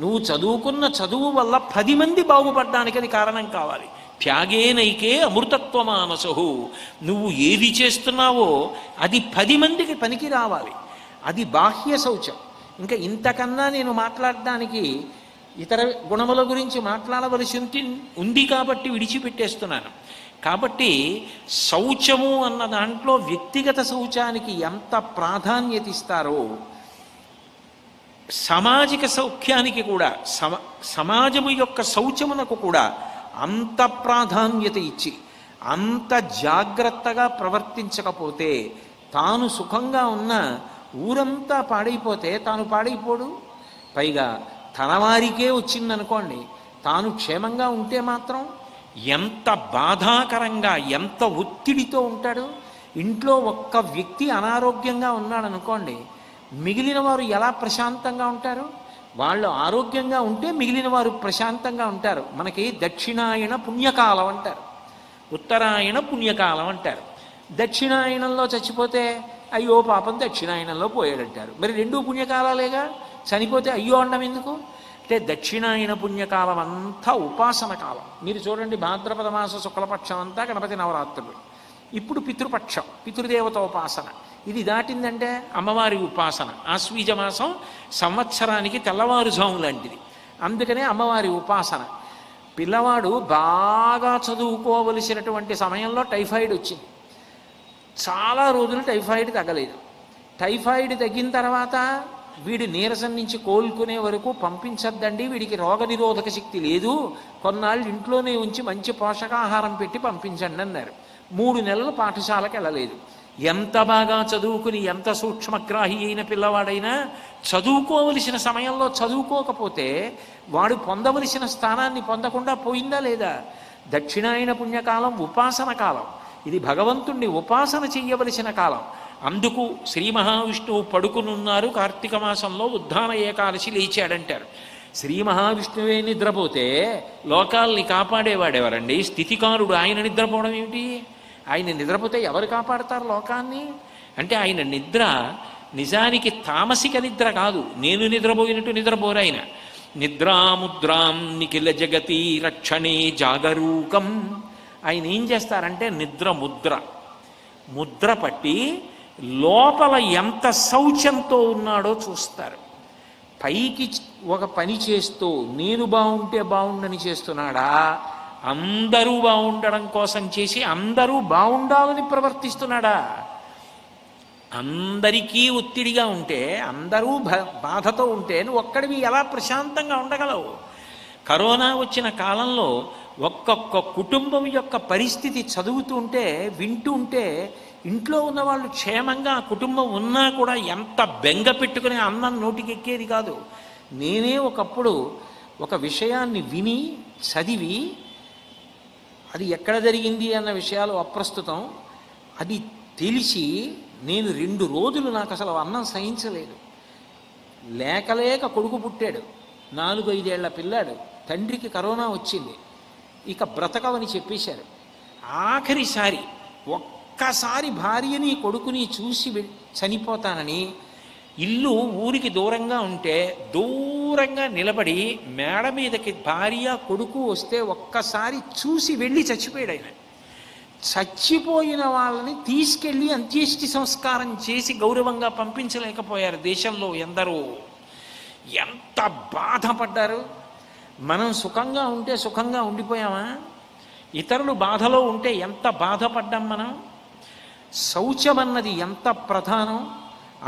నువ్వు చదువుకున్న చదువు వల్ల 10 మంది బాగుపడ్డానికి అది కారణం కావాలి. త్యాగేనైకే అమృతత్వమానసహు. నువ్వు ఏది చేస్తున్నావో అది 10 మందికి పనికి రావాలి. అది బాహ్య శౌచం. ఇంకా ఇంతకన్నా నేను మాట్లాడడానికి ఇతర గుణముల గురించి మాట్లాడవలసి ఉంది కాబట్టి విడిచిపెట్టేస్తున్నాను. కాబట్టి శౌచము అన్న దాంట్లో వ్యక్తిగత శౌచానికి ఎంత ప్రాధాన్యత ఇస్తారో సామాజిక సౌఖ్యానికి కూడా, సమాజము యొక్క శౌచమునకు కూడా అంత ప్రాధాన్యత ఇచ్చి అంత జాగ్రత్తగా ప్రవర్తించకపోతే తాను సుఖంగా ఉన్న ఊరంతా పాడైపోతే తాను పాడైపోడు. పైగా తన వారికే వచ్చిందనుకోండి, తాను క్షేమంగా ఉంటే మాత్రం ఎంత బాధాకరంగా, ఎంత ఒత్తిడితో ఉంటాడు. ఇంట్లో ఒక్క వ్యక్తి అనారోగ్యంగా ఉన్నాడనుకోండి, మిగిలిన వారు ఎలా ప్రశాంతంగా ఉంటారు? వాళ్ళు ఆరోగ్యంగా ఉంటే మిగిలిన వారు ప్రశాంతంగా ఉంటారు. మనకి దక్షిణాయన పుణ్యకాలం అంటారు, ఉత్తరాయణ పుణ్యకాలం అంటారు. దక్షిణాయనంలో చచ్చిపోతే అయ్యో పాపం దక్షిణాయనంలో పోయాడంటారు. మరి 2 పుణ్యకాలాలేగా, చనిపోతే అయ్యో అండం ఎందుకు? అంటే దక్షిణాయన పుణ్యకాలం అంతా ఉపాసన కాలం. మీరు చూడండి, భాద్రపద మాస శుక్లపక్షం అంతా గణపతి నవరాత్రులు. ఇప్పుడు పితృపక్షం, పితృదేవత ఉపాసన. ఇది దాటిందంటే అమ్మవారి ఉపాసన. ఆశ్వీజ మాసం సంవత్సరానికి తెల్లవారుజాము లాంటిది, అందుకనే అమ్మవారి ఉపాసన. పిల్లవాడు బాగా చదువుకోవలసినటువంటి సమయంలో టైఫాయిడ్ వచ్చింది. చాలా రోజులు టైఫాయిడ్ తగ్గలేదు. టైఫాయిడ్ తగ్గిన తర్వాత వీడి నీరసం నుంచి కోలుకునే వరకు పంపించద్దండి, వీడికి రోగనిరోధక శక్తి లేదు, కొన్నాళ్ళు ఇంట్లోనే ఉంచి మంచి పోషకాహారం పెట్టి పంపించండి అన్నారు. 3 నెలలు పాఠశాలకు వెళ్ళలేదు. ఎంత బాగా చదువుకుని ఎంత సూక్ష్మగ్రాహి అయిన పిల్లవాడైనా చదువుకోవలసిన సమయంలో చదువుకోకపోతే వాడు పొందవలసిన స్థానాన్ని పొందకుండా పోయిందా లేదా? దక్షిణాయన పుణ్యకాలం ఉపాసన కాలం, ఇది భగవంతుణ్ణి ఉపాసన చెయ్యవలసిన కాలం. అందుకు శ్రీ మహావిష్ణువు పడుకునున్నారు కార్తీక మాసంలో, ఉద్ధాన ఏకాదశి లేచాడంటారు. శ్రీ మహావిష్ణువే నిద్రపోతే లోకాల్ని కాపాడేవాడెవరండి? స్థితికారుడు ఆయన నిద్రపోవడం ఏమిటి? ఆయన నిద్రపోతే ఎవరు కాపాడతారు లోకాన్ని? అంటే ఆయన నిద్ర నిజానికి తామసిక నిద్ర కాదు, నేను నిద్రపోయినట్టు నిద్రపోరు ఆయన. నిద్రాముద్రాం నిఖిల జగతి రక్షణే జాగరూకం. ఆయన ఏం చేస్తారంటే నిద్ర ముద్ర పట్టి లోపల ఎంత శౌచంతో ఉన్నాడో చూస్తారు. పైకి ఒక పని చేస్తూ నేను బాగుంటే బాగుండని చేస్తున్నాడా, అందరూ బాగుండడం కోసం చేసి అందరూ బాగుండాలని ప్రవర్తిస్తున్నాడా? అందరికీ ఒత్తిడిగా ఉంటే, అందరూ బాధతో ఉంటే నువ్వు ఒక్కడివి ఎలా ప్రశాంతంగా ఉండగలవు? కరోనా వచ్చిన కాలంలో ఒక్కొక్క కుటుంబం యొక్క పరిస్థితి చదువుతుంటే వింటూ ఉంటే ఇంట్లో ఉన్న వాళ్ళు క్షేమంగా కుటుంబం ఉన్నా కూడా ఎంత బెంగ పెట్టుకునే అన్నం నోటికి ఎక్కేది కాదు. నేనే ఒకప్పుడు ఒక విషయాన్ని విని చదివి అది ఎక్కడ జరిగింది అన్న విషయాలు అప్రస్తుతం, అది తెలిసి నేను 2 రోజులు నాకు అసలు అన్నం సహించలేదు. లేక కొడుకు పుట్టాడు, 4-5 ఏళ్ల పిల్లాడు, తండ్రికి కరోనా వచ్చింది, ఇక బ్రతకవని చెప్పేశారు. ఆఖరిసారి ఒక్కసారి భార్యని కొడుకుని చూసి చనిపోతానని ఇల్లు ఊరికి దూరంగా ఉంటే దూరంగా నిలబడి మేడ మీదకి భార్య కొడుకు వస్తే ఒక్కసారి చూసి వెళ్ళి చచ్చిపోయాడు ఆయన. చచ్చిపోయిన వాళ్ళని తీసుకెళ్ళి అంత్యేష్టి సంస్కారం చేసి గౌరవంగా పంపించలేకపోయారు దేశంలో ఎందరో. ఎంత బాధపడ్డారు. మనం సుఖంగా ఉంటే సుఖంగా ఉండిపోయామా? ఇతరులు బాధలో ఉంటే ఎంత బాధపడ్డాం మనం? శౌచమన్నది ఎంత ప్రధానం.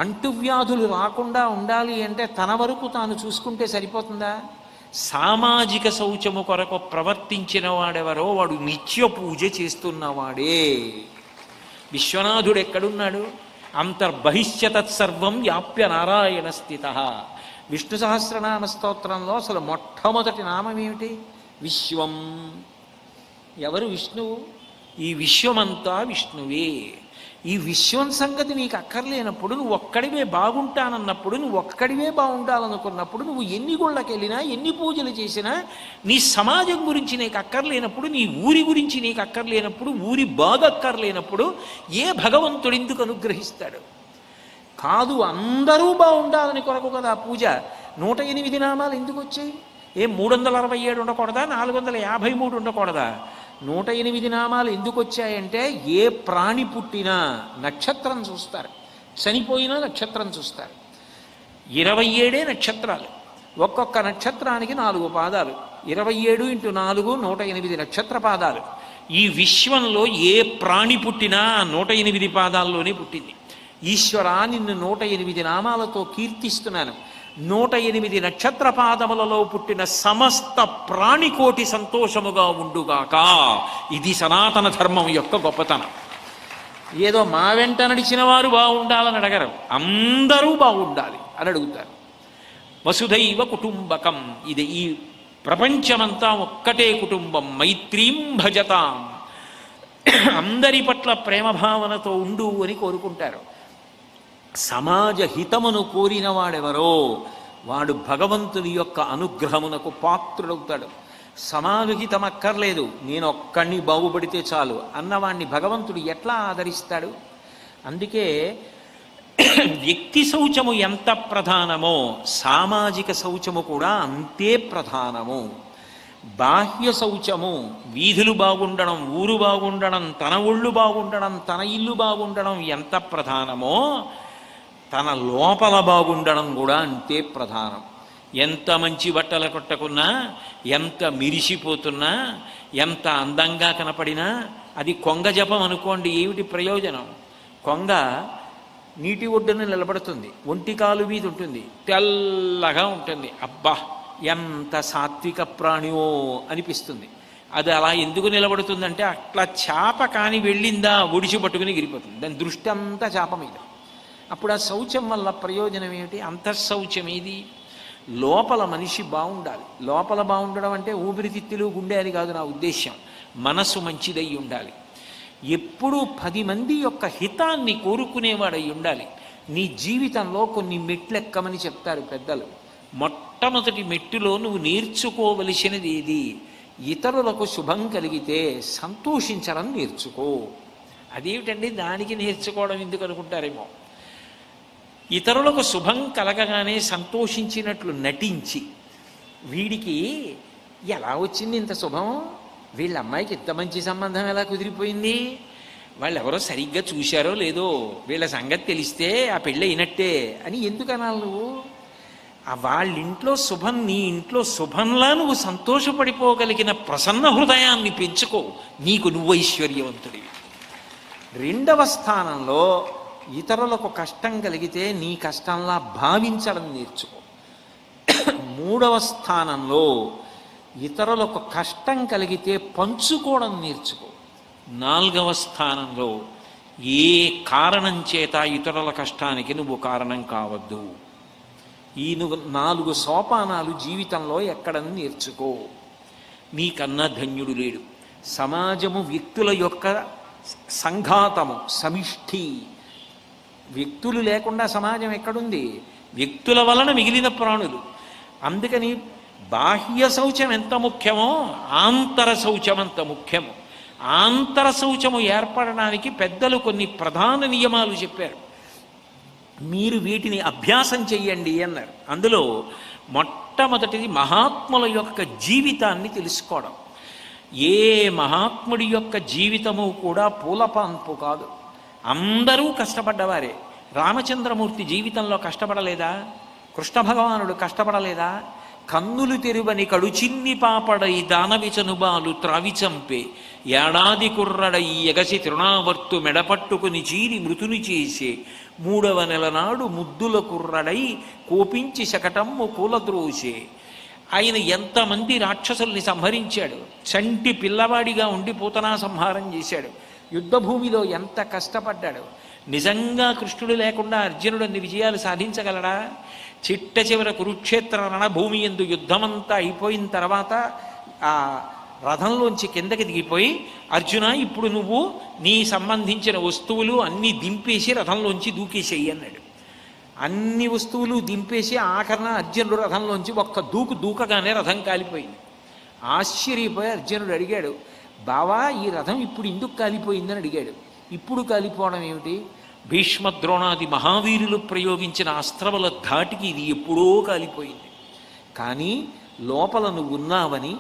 అంటువ్యాధులు రాకుండా ఉండాలి అంటే తన వరకు తాను చూసుకుంటే సరిపోతుందా? సామాజిక శౌచము కొరకు ప్రవర్తించిన వాడెవరో వాడు నిత్య పూజ చేస్తున్నవాడే. విశ్వనాథుడు ఎక్కడున్నాడు? అంతర్బహిష్యతత్సర్వం వ్యాప్య నారాయణ స్థిత. విష్ణు సహస్రనామ స్తోత్రంలో అసలు మొట్టమొదటి నామం ఏమిటి? విశ్వం. ఎవరు విష్ణువు? ఈ విశ్వమంతా విష్ణువే. ఈ విశ్వం సంగతి నీకు అక్కర్లేనప్పుడు, నువ్వు ఒక్కడివే బాగుంటానన్నప్పుడు, నువ్వు ఒక్కడివే బాగుండాలనుకున్నప్పుడు, నువ్వు ఎన్ని గుళ్ళకి వెళ్ళినా ఎన్ని పూజలు చేసినా నీ సమాజం గురించి నీకు అక్కర్లేనప్పుడు, నీ ఊరి గురించి నీకు అక్కర్లేనప్పుడు, ఊరి బాగక్కర్లేనప్పుడు ఏ భగవంతుడు ఎందుకు అనుగ్రహిస్తాడు? కాదు, అందరూ బాగుండాలని కొరకు కదా పూజ. 108 నామాలు ఎందుకు వచ్చాయి? 367 ఉండకూడదా? 453 ఉండకూడదా? 108 నామాలు ఎందుకు వచ్చాయంటే ఏ ప్రాణి పుట్టినా నక్షత్రం చూస్తారు, చనిపోయినా నక్షత్రం చూస్తారు. 27 నక్షత్రాలు, ఒక్కొక్క నక్షత్రానికి 4 పాదాలు, 27 × 4 108 నక్షత్ర పాదాలు. ఈ విశ్వంలో ఏ ప్రాణి పుట్టినా 108 పాదాల్లోనే పుట్టింది. ఈశ్వరా, నిన్ను 108 నామాలతో కీర్తిస్తున్నాను. 108 నక్షత్ర పాదములలో పుట్టిన సమస్త ప్రాణికోటి సంతోషముగా ఉండుగాక. ఇది సనాతన ధర్మం యొక్క గొప్పతనం. ఏదో మా వెంట నడిచిన వారు బాగుండాలని అడగరు, అందరూ బాగుండాలి అని అడుగుతారు. వసుధైవ కుటుంబకం. ఇది ఈ ప్రపంచమంతా ఒక్కటే కుటుంబం. మైత్రీం భజతాం. అందరి పట్ల ప్రేమభావనతో ఉండు అని కోరుకుంటారు. సమాజ హితమును కోరిన వాడెవరో వాడు భగవంతుని యొక్క అనుగ్రహమునకు పాత్రుడవుతాడు. సమాజహితం అక్కర్లేదు, నేను ఒక్కడిని బాగుపడితే చాలు అన్నవాణ్ణి భగవంతుడు ఎట్లా ఆదరిస్తాడు? అందుకే వ్యక్తి శౌచము ఎంత ప్రధానమో సామాజిక శౌచము కూడా అంతే ప్రధానము. బాహ్య శౌచము, వీధులు బాగుండడం, ఊరు బాగుండడం, తన ఒళ్ళు బాగుండడం, తన ఇల్లు బాగుండడం ఎంత ప్రధానమో తన లోపల బాగుండడం కూడా అంతే ప్రధానం. ఎంత మంచి బట్టలు కొట్టకున్నా, ఎంత మిరిసిపోతున్నా, ఎంత అందంగా కనపడినా అది కొంగ జపం అనుకోండి, ఏమిటి ప్రయోజనం? కొంగ నీటి ఒడ్డున నిలబడుతుంది, ఒంటి కాలు మీద ఉంటుంది, తెల్లగా ఉంటుంది. అబ్బా ఎంత సాత్విక ప్రాణియో అనిపిస్తుంది. అది అలా ఎందుకు నిలబడుతుందంటే అట్లా చేప కాని వెళ్ళిందా ఒడిచి పట్టుకుని గిరిపోతుంది. దాని దృష్టి అంతా చేప మీద. అప్పుడు ఆ శౌచం వల్ల ప్రయోజనం ఏమిటి? అంతఃశౌచం ఏది? లోపల మనిషి బాగుండాలి. లోపల బాగుండడం అంటే ఊపిరితిత్తులు గుండె అని కాదు నా ఉద్దేశ్యం. మనసు మంచిదై ఉండాలి. ఎప్పుడూ 10 మంది యొక్క హితాన్ని కోరుకునేవాడై ఉండాలి. నీ జీవితంలో కొన్ని మెట్లు ఎక్కమని చెప్తారు పెద్దలు. మొట్టమొదటి మెట్టులో నువ్వు నేర్చుకోవలసినది ఏది? ఇతరులకు శుభం కలిగితే సంతోషించడం నేర్చుకో. అదేమిటండి దానికి నేర్చుకోవడం ఎందుకు అనుకుంటారేమో. ఇతరులకు శుభం కలగగానే సంతోషించినట్లు నటించి, వీడికి ఎలా వచ్చింది ఇంత శుభం, వీళ్ళ అమ్మాయికి ఇంత మంచి సంబంధం ఎలా కుదిరిపోయింది, వాళ్ళు ఎవరో సరిగ్గా చూశారో లేదో, వీళ్ళ సంగతి తెలిస్తే ఆ పెళ్ళి అయినట్టే అని ఎందుకు అనాలి నువ్వు? వాళ్ళ ఇంట్లో శుభం నీ ఇంట్లో శుభంలా నువ్వు సంతోషపడిపోగలిగిన ప్రసన్న హృదయాన్ని పెంచుకో. నీకు నువ్వు ఐశ్వర్యవంతుడివి. 2వ స్థానంలో ఇతరులకు కష్టం కలిగితే నీ కష్టంలా భావించడం నేర్చుకో. 3వ స్థానంలో ఇతరులకు కష్టం కలిగితే పంచుకోవడం నేర్చుకో. 4వ స్థానంలో ఏ కారణం చేత ఇతరుల కష్టానికి నువ్వు కారణం కావద్దు. ఈ 4 సోపానాలు జీవితంలో ఎక్కడని నేర్చుకో. నీకన్నా ధన్యుడు లేడు. సమాజము వ్యక్తుల యొక్క సంఘాతము, సమిష్టి. వ్యక్తులు లేకుండా సమాజం ఎక్కడుంది? వ్యక్తుల వలన మిగిలిన ప్రాణులు. అందుకని బాహ్య శౌచం ఎంత ముఖ్యమో ఆంతర శౌచం అంత ముఖ్యము. ఆంతర శౌచము ఏర్పడడానికి పెద్దలు కొన్ని ప్రధాన నియమాలు చెప్పారు. మీరు వీటిని అభ్యాసం చెయ్యండి అన్నారు. అందులో మొట్టమొదటిది మహాత్ముల యొక్క జీవితాన్ని తెలుసుకోవడం. ఏ మహాత్ముడి యొక్క జీవితము కూడా పూలపాన్పు కాదు. అందరూ కష్టపడ్డవారే. రామచంద్రమూర్తి జీవితంలో కష్టపడలేదా? కృష్ణ భగవానుడు కష్టపడలేదా? కన్నులు తెరువని కడుచిన్ని పాపడై దానవిచనుబాలు త్రావిచంపే ఏడాది కుర్రడై ఎగసి తృణావర్తు మెడపట్టుకుని చీరి మృతుని చేసే 3వ నెల నాడు ముద్దుల కుర్రడై కోపించి శకటమ్ము కూలద్రోసే. ఆయన ఎంతమంది రాక్షసుల్ని సంహరించాడు. చంటి పిల్లవాడిగా ఉండి పూతనా సంహారం చేశాడు. యుద్ధభూమిలో ఎంత కష్టపడ్డాడు. నిజంగా కృష్ణుడు లేకుండా అర్జునుడు అన్ని విజయాలు సాధించగలడా? చిట్ట చివర కురుక్షేత్ర రణభూమి యందు యుద్ధమంతా అయిపోయిన తర్వాత ఆ రథంలోంచి కిందకి దిగిపోయి, అర్జున ఇప్పుడు నువ్వు నీ సంబంధించిన వస్తువులు అన్నీ దింపేసి రథంలోంచి దూకేసేయి అన్నాడు. అన్ని వస్తువులు దింపేసి ఆఖరణ అర్జునుడు రథంలోంచి ఒక్క దూకగానే రథం కాలిపోయింది. ఆశ్చర్యపోయి అర్జునుడు అడిగాడు, బావా ఈ రథం ఇప్పుడు ఎందుకు కాలిపోయిందని అడిగాడు. ఇప్పుడు కాలిపోవడం ఏమిటి? భీష్మద్రోణాది మహావీరులు ప్రయోగించిన అస్త్రముల ధాటికి ఇది ఎప్పుడో కాలిపోయింది. కానీ లోపల నువ్వు ఉన్నావని,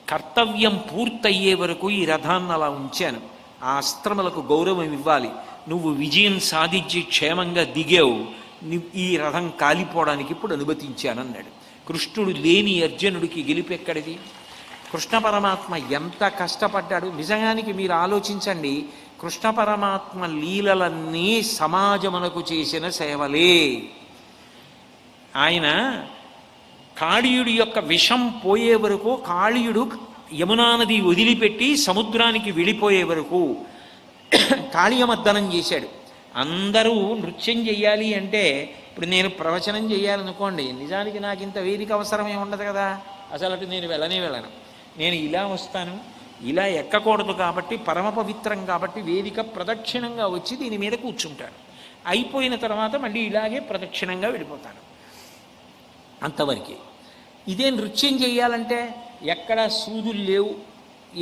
కర్తవ్యం పూర్తయ్యే వరకు ఈ రథాన్ని అలా ఉంచాను, ఆ అస్త్రములకు గౌరవం ఇవ్వాలి, నువ్వు విజయం సాధించి క్షేమంగా దిగావు, ఈ రథం కాలిపోవడానికి ఇప్పుడు అనుమతించానన్నాడు. కృష్ణుడు లేని అర్జునుడికి గెలిపెక్కడిది? కృష్ణ పరమాత్మ ఎంత కష్టపడ్డాడు. నిజానికి మీరు ఆలోచించండి, కృష్ణ పరమాత్మ లీలలన్నీ సమాజమునకు చేసిన సేవలే. ఆయన కాళీయుడి యొక్క విషం పోయే వరకు, కాళీయుడు యమునా నది వదిలిపెట్టి సముద్రానికి వెళ్ళిపోయే వరకు కాళీయమర్దనం చేశాడు. అందరూ నృత్యం చెయ్యాలి అంటే, ఇప్పుడు నేను ప్రవచనం చేయాలనుకోండి, నిజానికి నాకు ఇంత వేదిక అవసరమే ఉండదు కదా. అసలు అటు నేను వెళ్ళను. నేను ఇలా వస్తాను, ఇలా ఎక్కకూడదు కాబట్టి, పరమ పవిత్రం కాబట్టి వేదిక ప్రదక్షిణంగా వచ్చి దీని మీద కూర్చుంటాను. అయిపోయిన తర్వాత మళ్ళీ ఇలాగే ప్రదక్షిణంగా వెళ్ళిపోతాను. అంతవరకే. ఇదే నృత్యం చేయాలంటే ఎక్కడ సూదులు లేవు,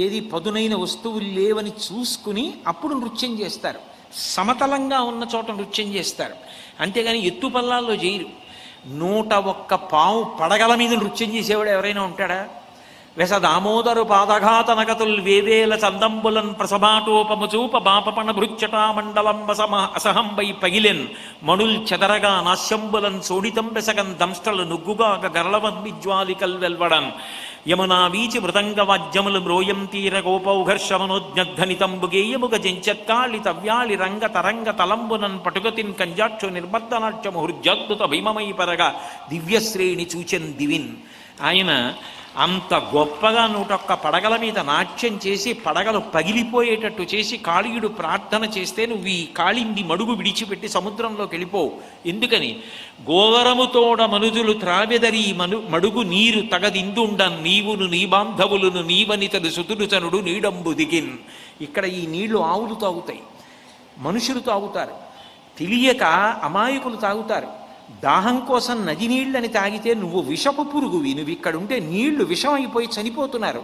ఏది పదునైన వస్తువులు లేవని చూసుకుని అప్పుడు నృత్యం చేస్తారు. సమతలంగా ఉన్న చోట నృత్యం చేస్తారు. అంతేగాని ఎత్తుపల్లాల్లో చేయరు. 101 పావు పడగల మీద నృత్యం చేసేవాడు ఎవరైనా ఉంటాడా? వెస దామోదరు పాదఘాతనకతుల్ వేవేల చందంబులన్ ప్రసభాటోపముచూప బాపపణ భృచ్చటా మండలం అసహంబై పగిలెన్ మణుల్ చెదరగా నాశ్యంబులన్ సోడితం బెసగన్ దంష్టలు నుగ్గుగా గరళవద్విజ్వాలికల్ వెల్వడన్ యమునా వీచి మృదంగవాద్యములు మ్రోయం తీర గోపౌఘర్షమనోజ్ఞనితంబు గేయముగ జంచత్కాళి తవ్యాళి రంగ తరంగ తలంబునన్ పటుగతిన్ కంజాక్షు నిర్బద్ధనాట్యము హృద్యద్భుత భీమమై పరగా దివ్యశ్రేణి చూచెన్ దివిన్. ఆయన అంత గొప్పగా 101 పడగల మీద నాట్యం చేసి పడగలు పగిలిపోయేటట్టు చేసి కాళీయుడు ప్రార్థన చేస్తే నువ్వు ఈ కాళింది మడుగు విడిచిపెట్టి సముద్రంలోకి వెళ్ళిపోవు. ఎందుకని? గోవరముతోడ మనుజులు త్రావెదరి మడుగు నీరు తగదిందుండన్ నీవును నీ బాంధవులను నీవనితడు సుతుడుచనుడు నీడంబు దిగిన్. ఇక్కడ ఈ నీళ్లు ఆవులు తాగుతాయి, మనుషులు తాగుతారు, తెలియక అమాయకులు తాగుతారు. దాహం కోసం నది నీళ్ళని తాగితే నువ్వు విషపు పురుగువి, నువ్వు ఇక్కడుంటే నీళ్లు విషం అయిపోయి చనిపోతున్నారు.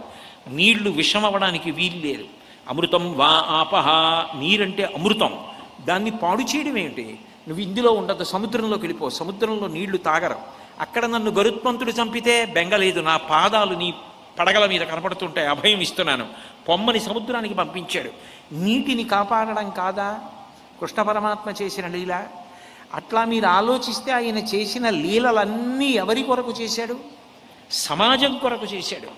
నీళ్లు విషం అవ్వడానికి వీలు లేదు. అమృతం వా ఆపహ, నీరంటే అమృతం, దాన్ని పాడు చేయడం ఏమిటి? నువ్వు ఇందులో ఉండదు, సముద్రంలోకి వెళ్ళిపో, సముద్రంలో నీళ్లు తాగరం. అక్కడ నన్ను గరుత్మంతుడు చంపితే బెంగలేదు, నా పాదాలు నీ పడగల మీద కనపడుతుంటాయి, అభయం ఇస్తున్నాను, పొమ్మని సముద్రానికి పంపించాడు. నీటిని కాపాడడం కాదా కృష్ణ పరమాత్మ చేసిన లీల? అట్లా మీరు ఆలోచిస్తే ఆయన చేసిన లీలలన్నీ ఎవరి కొరకు చేశాడు? సమాజం కొరకు చేశాడు.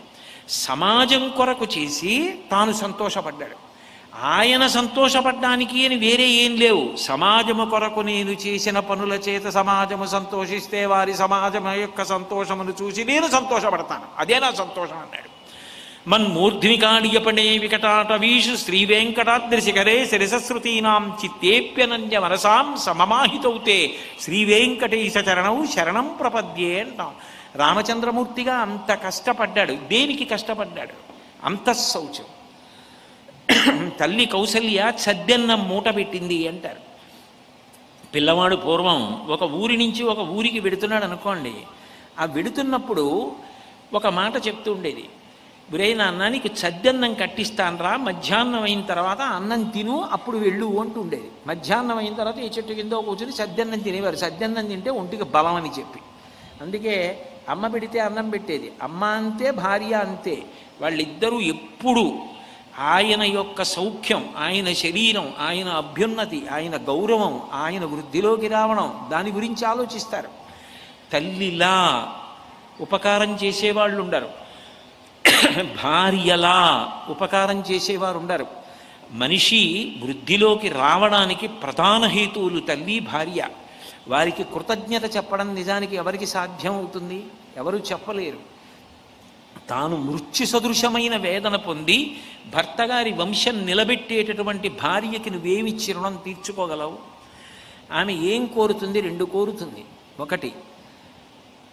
సమాజం కొరకు చేసి తాను సంతోషపడ్డాడు. ఆయన సంతోషపడ్డానికి అని వేరే ఏం లేవు. సమాజము కొరకు నేను చేసిన పనుల చేత సమాజము సంతోషిస్తే వారి సమాజం యొక్క సంతోషమును చూసి నేను సంతోషపడతాను, అదే నా సంతోషం అన్నాడు. మన్మూర్ధ్నికాళీయపణే వికటాటవీషు శ్రీవేంకటాద్రిశిఖరే శిరసశ్రుతీనాం చిత్తేప్యనన్య మనసాం సమమాహితౌతే శ్రీవేంకటేశ చరణం శరణం ప్రపద్యే అంటాం. రామచంద్రమూర్తిగా అంత కష్టపడ్డాడు. దేనికి కష్టపడ్డాడు? అంతఃశౌచం. తల్లి కౌసల్య చద్దెన్నం మూట పెట్టింది అంటారు. పిల్లవాడు పూర్వం ఒక ఊరి నుంచి ఒక ఊరికి వెడుతున్నాడు అనుకోండి, ఆ వెడుతున్నప్పుడు ఒక మాట చెప్తూ ఉండేది, గురై నాన్న నీకు చద్దన్నం కట్టిస్తానరా, మధ్యాహ్నం అయిన తర్వాత అన్నం తిను అప్పుడు వెళ్ళు అంటూ ఉండేది. మధ్యాహ్నం అయిన తర్వాత ఏ చెట్టు కిందో కూర్చొని సద్దన్నం తినేవారు. సద్దన్నం తింటే ఒంటికి బలం అని చెప్పి. అందుకే అమ్మ పెడితే అన్నం పెట్టేది. అమ్మ అంతే, భార్య అంతే. వాళ్ళిద్దరూ ఎప్పుడు ఆయన యొక్క సౌఖ్యం, ఆయన శరీరం, ఆయన అభ్యున్నతి, ఆయన గౌరవం, ఆయన వృద్ధిలోకి రావడం, దాని గురించి ఆలోచిస్తారు. తల్లిలా ఉపకారం చేసేవాళ్ళు ఉండరు, భార్యలా ఉపకారం చేసేవారు ఉండరు. మనిషి వృద్ధిలోకి రావడానికి ప్రధాన హేతువులు తల్లి, భార్య. వారికి కృతజ్ఞత చెప్పడం నిజానికి ఎవరికి సాధ్యం అవుతుంది? ఎవరు చెప్పలేరు. తాను మృత్యు సదృశమైన వేదన పొంది భర్త గారి వంశం నిలబెట్టేటటువంటి భార్యకి నువ్వేమిచ్చి రుణం తీర్చుకోగలవు? ఆమె ఏం కోరుతుంది? 2 కోరుతుంది. ఒకటి,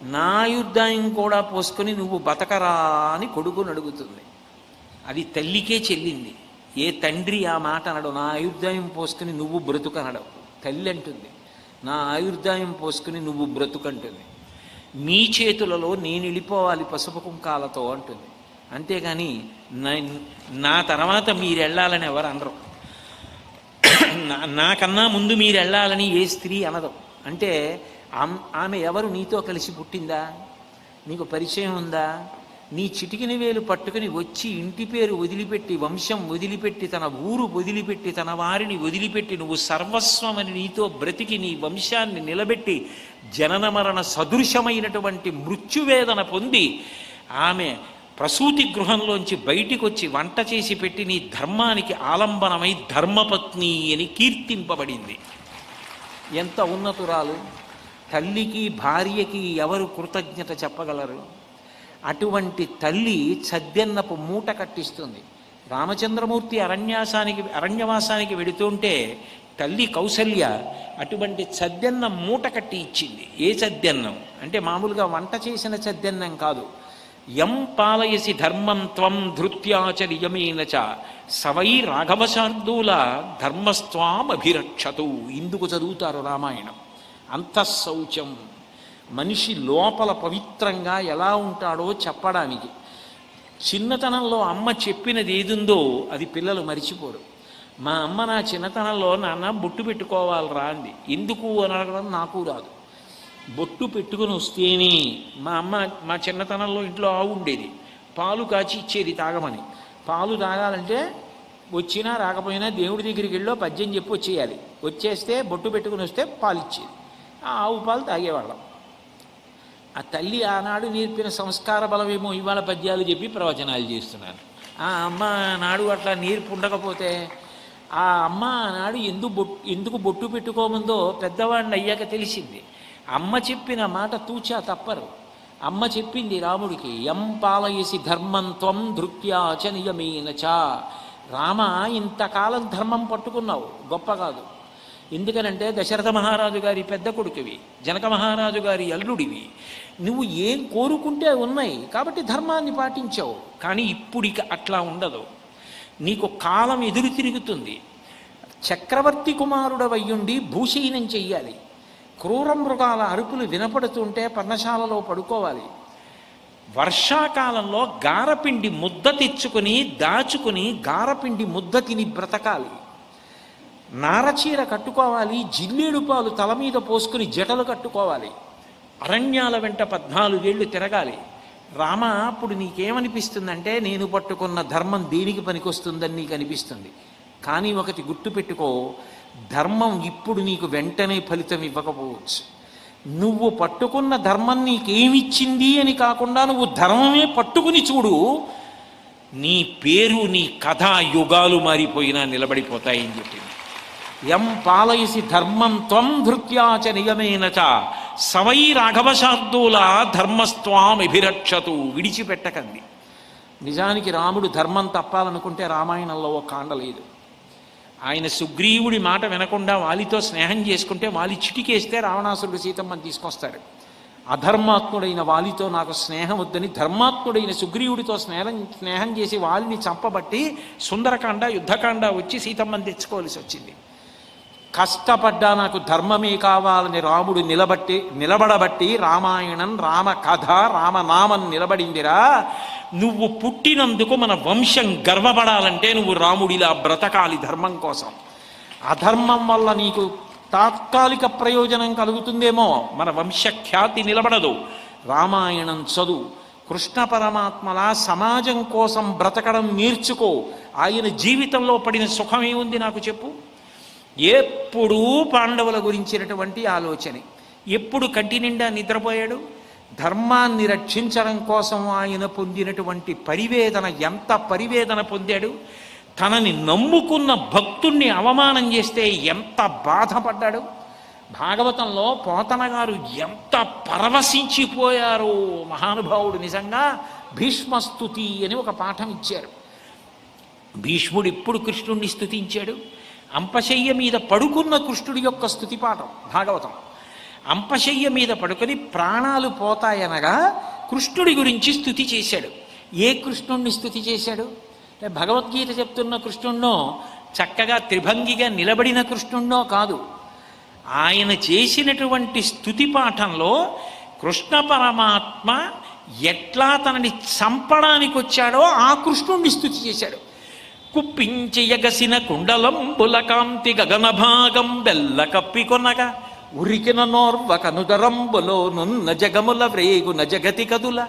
నా ఆయుర్దాయం కూడా పోసుకొని నువ్వు బతకరా అని కొడుకుని అడుగుతుంది. అది తల్లికే చెల్లింది. ఏ తండ్రి ఆ మాట అనడు, నా ఆయుర్దాయం పోసుకుని నువ్వు బ్రతుకనడు. తల్లి అంటుంది, నా ఆయుర్దాయం పోసుకుని నువ్వు బ్రతుకంటుంది. మీ చేతులలో నేను వెళ్ళిపోవాలి పసుపు కుంకాలతో అంటుంది. అంతేగాని నా తర్వాత మీరు వెళ్ళాలని ఎవరు అనరు. నాకన్నా ముందు మీరు వెళ్ళాలని ఏ స్త్రీ అనదు. అంటే ఆమె ఎవరు? నీతో కలిసి పుట్టిందా? నీకు పరిచయం ఉందా? నీ చిటికిన వేలు పట్టుకుని వచ్చి ఇంటి పేరు వదిలిపెట్టి, వంశం వదిలిపెట్టి, తన ఊరు వదిలిపెట్టి, తన వారిని వదిలిపెట్టి నువ్వు సర్వస్వమని నీతో బ్రతికి నీ వంశాన్ని నిలబెట్టి జనన మరణ సదృశమైనటువంటి మృత్యువేదన పొంది ఆమె ప్రసూతి గృహంలోంచి బయటికి వచ్చి వంట చేసి పెట్టి నీ ధర్మానికి ఆలంబనమై ధర్మపత్ని అని కీర్తింపబడింది. ఎంత ఉన్నతురాలు! తల్లికి భార్యకి ఎవరు కృతజ్ఞత చెప్పగలరు? అటువంటి తల్లి చద్దెన్నపు మూట కట్టిస్తుంది. రామచంద్రమూర్తి అరణ్యవాసానికి వెడుతుంటే తల్లి కౌసల్య అటువంటి చద్దెన్నం మూట కట్టి ఇచ్చింది. ఏ చద్దెన్నం అంటే మామూలుగా వంట చేసిన చద్దెన్నం కాదు. యం పాలయసి ధర్మం త్వం ధృత్యాచర్యమేన చ సవై రాఘవశార్దూల ధర్మస్త్వామభిరక్షతు. ఇందుకు చదువుతారు రామాయణం. అంతఃశౌచం, మనిషి లోపల పవిత్రంగా ఎలా ఉంటాడో చెప్పడానికి. చిన్నతనంలో అమ్మ చెప్పినది ఏదుందో అది పిల్లలు మరిచిపోరు. మా అమ్మ నా చిన్నతనంలో నాన్న బొట్టు పెట్టుకోవాలిరా అంది. ఎందుకు అని అడగడం నాకు రాదు. బొట్టు పెట్టుకుని వస్తేనే మా అమ్మ, మా చిన్నతనంలో ఇంట్లో ఆవు ఉండేది, పాలు కాచి ఇచ్చేది తాగమని. పాలు తాగాలంటే వచ్చినా రాకపోయినా దేవుడి దగ్గరికి వెళ్ళో పద్యం చెప్పి వచ్చేయాలి. వచ్చేస్తే బొట్టు పెట్టుకుని వస్తే పాలు ఇచ్చేది. ఆ ఆవు పాలు తాగేవాళ్ళం. ఆ తల్లి ఆనాడు నేర్పిన సంస్కార బలమేమో ఇవాళ పద్యాలు చెప్పి ప్రవచనాలు చేస్తున్నారు. ఆ అమ్మ నాడు అట్లా నేర్పు ఉండకపోతే ఆ అమ్మ నాడు ఎందుకు బొట్టు పెట్టుకోముందో పెద్దవాడిని అయ్యాక తెలిసింది. అమ్మ చెప్పిన మాట తూచా తప్పరు. అమ్మ చెప్పింది రాముడికి, యం పాలయసి ధర్మం త్వం ధృత్యాచ నియమేనచ. రామ, ఇంతకాలం ధర్మం పట్టుకున్నావు, గొప్ప కాదు. ఎందుకనంటే దశరథ మహారాజు గారి పెద్ద కొడుకువి, జనక మహారాజు గారి అల్లుడివి. నువ్వు ఏం కోరుకుంటే ఉన్నాయి కాబట్టి ధర్మాన్ని పాటించావు. కానీ ఇప్పుడు ఇక అట్లా ఉండదు. నీకు కాలం ఎదురు తిరుగుతుంది. చక్రవర్తి కుమారుడవయ్యుండి భూషయనం చెయ్యాలి. క్రూర మృగాల అరుపులు వినపడుతుంటే పర్ణశాలలో పడుకోవాలి. వర్షాకాలంలో గారపిండి ముద్ద తెచ్చుకుని దాచుకుని గారపిండి ముద్ద తిని బ్రతకాలి. నారచీర కట్టుకోవాలి, జిల్లేడు పాలు తల మీద పోసుకుని జటలు కట్టుకోవాలి. అరణ్యాల వెంట 14 ఏళ్ళు తిరగాలి. రామ, అప్పుడు నీకేమనిపిస్తుందంటే నేను పట్టుకున్న ధర్మం దేనికి పనికొస్తుందని నీకు అనిపిస్తుంది. కానీ ఒకటి గుర్తుపెట్టుకో, ధర్మం ఇప్పుడు నీకు వెంటనే ఫలితం ఇవ్వకపోవచ్చు. నువ్వు పట్టుకున్న ధర్మం నీకేమిచ్చింది అని కాకుండా నువ్వు ధర్మమే పట్టుకుని చూడు, నీ పేరు నీ కథ యుగాలు మారిపోయినా నిలబడిపోతాయని చెప్పింది. యం పాలయసి ధర్మం త్వం ధృత్యాచ నియమేనచ సవై రాఘవశార్దూల ధర్మస్వామిభిరక్షతు. విడిచిపెట్టకండి. నిజానికి రాముడు ధర్మం తప్పాలనుకుంటే రామాయణంలో ఒక కాండ లేదు. ఆయన సుగ్రీవుడి మాట వినకుండా వాలితో స్నేహం చేసుకుంటే వాలి చిటికేస్తే రావణాసురుడు సీతమ్మని తీసుకొస్తాడు. అధర్మాత్ముడైన వాలితో నాకు స్నేహం వద్దని ధర్మాత్ముడైన సుగ్రీవుడితో స్నేహం చేసి వాలిని చంపబట్టి సుందరకాండ యుద్ధకాండ వచ్చి సీతమ్మని తెచ్చుకోవాల్సి వచ్చింది. కష్టపడ్డా నాకు ధర్మమే కావాలని రాముడు నిలబడబట్టి రామాయణం రామ కథ రామనామం నిలబడిందిరా. నువ్వు పుట్టినందుకు మన వంశం గర్వపడాలంటే నువ్వు రాముడిలా బ్రతకాలి ధర్మం కోసం. అధర్మం వల్ల నీకు తాత్కాలిక ప్రయోజనం కలుగుతుందేమో, మన వంశఖ్యాతి నిలబడదు. రామాయణం చదువు, కృష్ణ పరమాత్మలా సమాజం కోసం బ్రతకడం నేర్చుకో. ఆయన జీవితంలో పడిన సుఖమే ఉంది నాకు చెప్పు. ఎప్పుడూ పాండవుల గురించినటువంటి ఆలోచనే. ఎప్పుడు కంటి నిండా నిద్రపోయాడు. ధర్మాన్ని రక్షించడం కోసం ఆయన పొందినటువంటి పరివేదన, ఎంత పరివేదన పొందాడు. తనని నమ్ముకున్న భక్తుణ్ణి అవమానం చేస్తే ఎంత బాధపడ్డాడు. భాగవతంలో పోతన గారు ఎంత పరవశించిపోయారో మహానుభావుడు. నిజంగా భీష్మస్తుతి అని ఒక పాఠం ఇచ్చారు. భీష్ముడు ఎప్పుడు కృష్ణుణ్ణి స్తుతించాడు? అంపశయ్య మీద పడుకున్న కృష్ణుడి యొక్క స్తుతి పాఠం భాగవతం. అంపశయ్య మీద పడుకొని ప్రాణాలు పోతాయనగా కృష్ణుడి గురించి స్తుతి చేశాడు. ఏ కృష్ణుణ్ణి స్తుతి చేశాడు? భగవద్గీత చెప్తున్న కృష్ణుణ్ణో, చక్కగా త్రిభంగిగా నిలబడిన కృష్ణుణ్ణో కాదు. ఆయన చేసినటువంటి స్తుతి పాఠంలో కృష్ణ పరమాత్మ ఎట్లా తనని చంపడానికి వచ్చాడో ఆ కృష్ణుణ్ణి స్తుతి చేశాడు. కుప్పించి ఎగసిన కుండలంబుల కాంతి గగన భాగం బెల్ల కప్పికొనగా ఉరికిన నోర్వ కనుదరంబులో నున్న జగముల వ్రేగున జగతి కదుల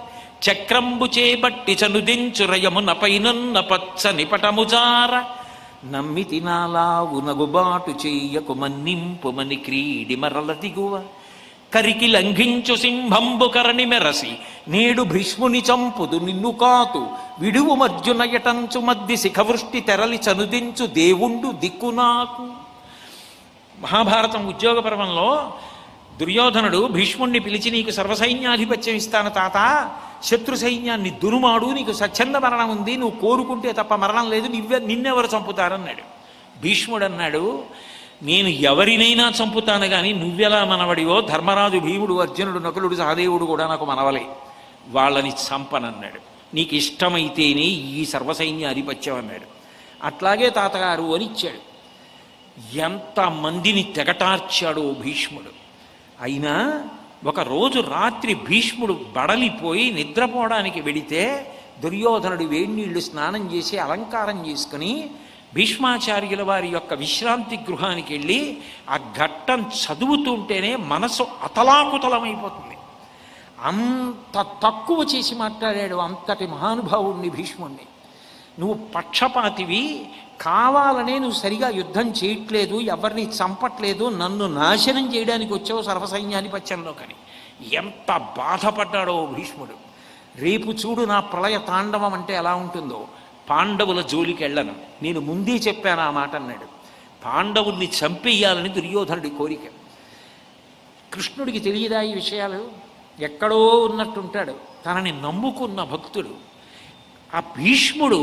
చక్రంబు చేబట్టి చనుదించు రయమున పైనున్న పచ్చని పటముజార నమ్మితి నాలావు నగుబాటు చెయ్యకు మన్నింపుమని క్రీడి మరల దిగువ కరికి లంఘించు సింహంబు కరణి మెరసి నేడు భీష్ముని చంపుదు నిన్ను కాతు విడువు మర్జున యటంచు మధ్య శిఖవృష్టి తెరలి చనుదించు దేవుండు దిక్కు నాకు. మహాభారతం ఉద్యోగ పర్వంలో దుర్యోధనుడు భీష్ముణ్ణి పిలిచి, నీకు సర్వసైన్యాధిపత్యం ఇస్తాను తాత, శత్రు సైన్యాన్ని దురుమాడు, నీకు స్వచ్ఛంద మరణం ఉంది, నువ్వు కోరుకుంటే తప్ప మరణం లేదు, నిన్నెవరు చంపుతారన్నాడు. భీష్ముడు అన్నాడు, నేను ఎవరినైనా చంపుతాను కానీ నువ్వెలా మనవడివో ధర్మరాజు, భీముడు, అర్జునుడు, నకులుడు, సహదేవుడు కూడా నాకు మనవలే, వాళ్ళని చంపనన్నాడు. నీకు ఇష్టమైతేనే ఈ సర్వసైన్యాధిపత్యం అన్నాడు. అట్లాగే తాతగారు అని ఇచ్చాడు. ఎంతమందిని తెగటార్చాడో భీష్ముడు. అయినా ఒకరోజు రాత్రి భీష్ముడు బడలిపోయి నిద్రపోవడానికి వెడితే దుర్యోధనుడు వేడినీళ్లు స్నానం చేసి అలంకారం చేసుకుని భీష్మాచార్యుల వారి యొక్క విశ్రాంతి గృహానికి వెళ్ళి ఆ ఘట్టం చదువుతుంటేనే మనసు అతలాకుతలమైపోతుంది. అంత తక్కువ చేసి మాట్లాడాడు అంతటి మహానుభావుణ్ణి భీష్ముణ్ణి. నువ్వు పక్షపాతివి, కావాలనే నువ్వు సరిగా యుద్ధం చేయట్లేదు, ఎవరిని చంపట్లేదు, నన్ను నాశనం చేయడానికి వచ్చావు సర్వసైన్యాధిపత్యంలో. కానీ ఎంత బాధపడ్డాడో భీష్ముడు. రేపు చూడు నా ప్రళయ తాండవం అంటే ఎలా ఉంటుందో, పాండవుల జోలికి వెళ్ళను, నేను ముందే చెప్పాను ఆ మాట అన్నాడు. పాండవుల్ని చంపేయాలని దుర్యోధనుడి కోరిక. కృష్ణుడికి తెలియదా ఈ విషయాలు? ఎక్కడో ఉన్నట్టుంటాడు, తనని నమ్ముకున్న భక్తుడు. ఆ భీష్ముడు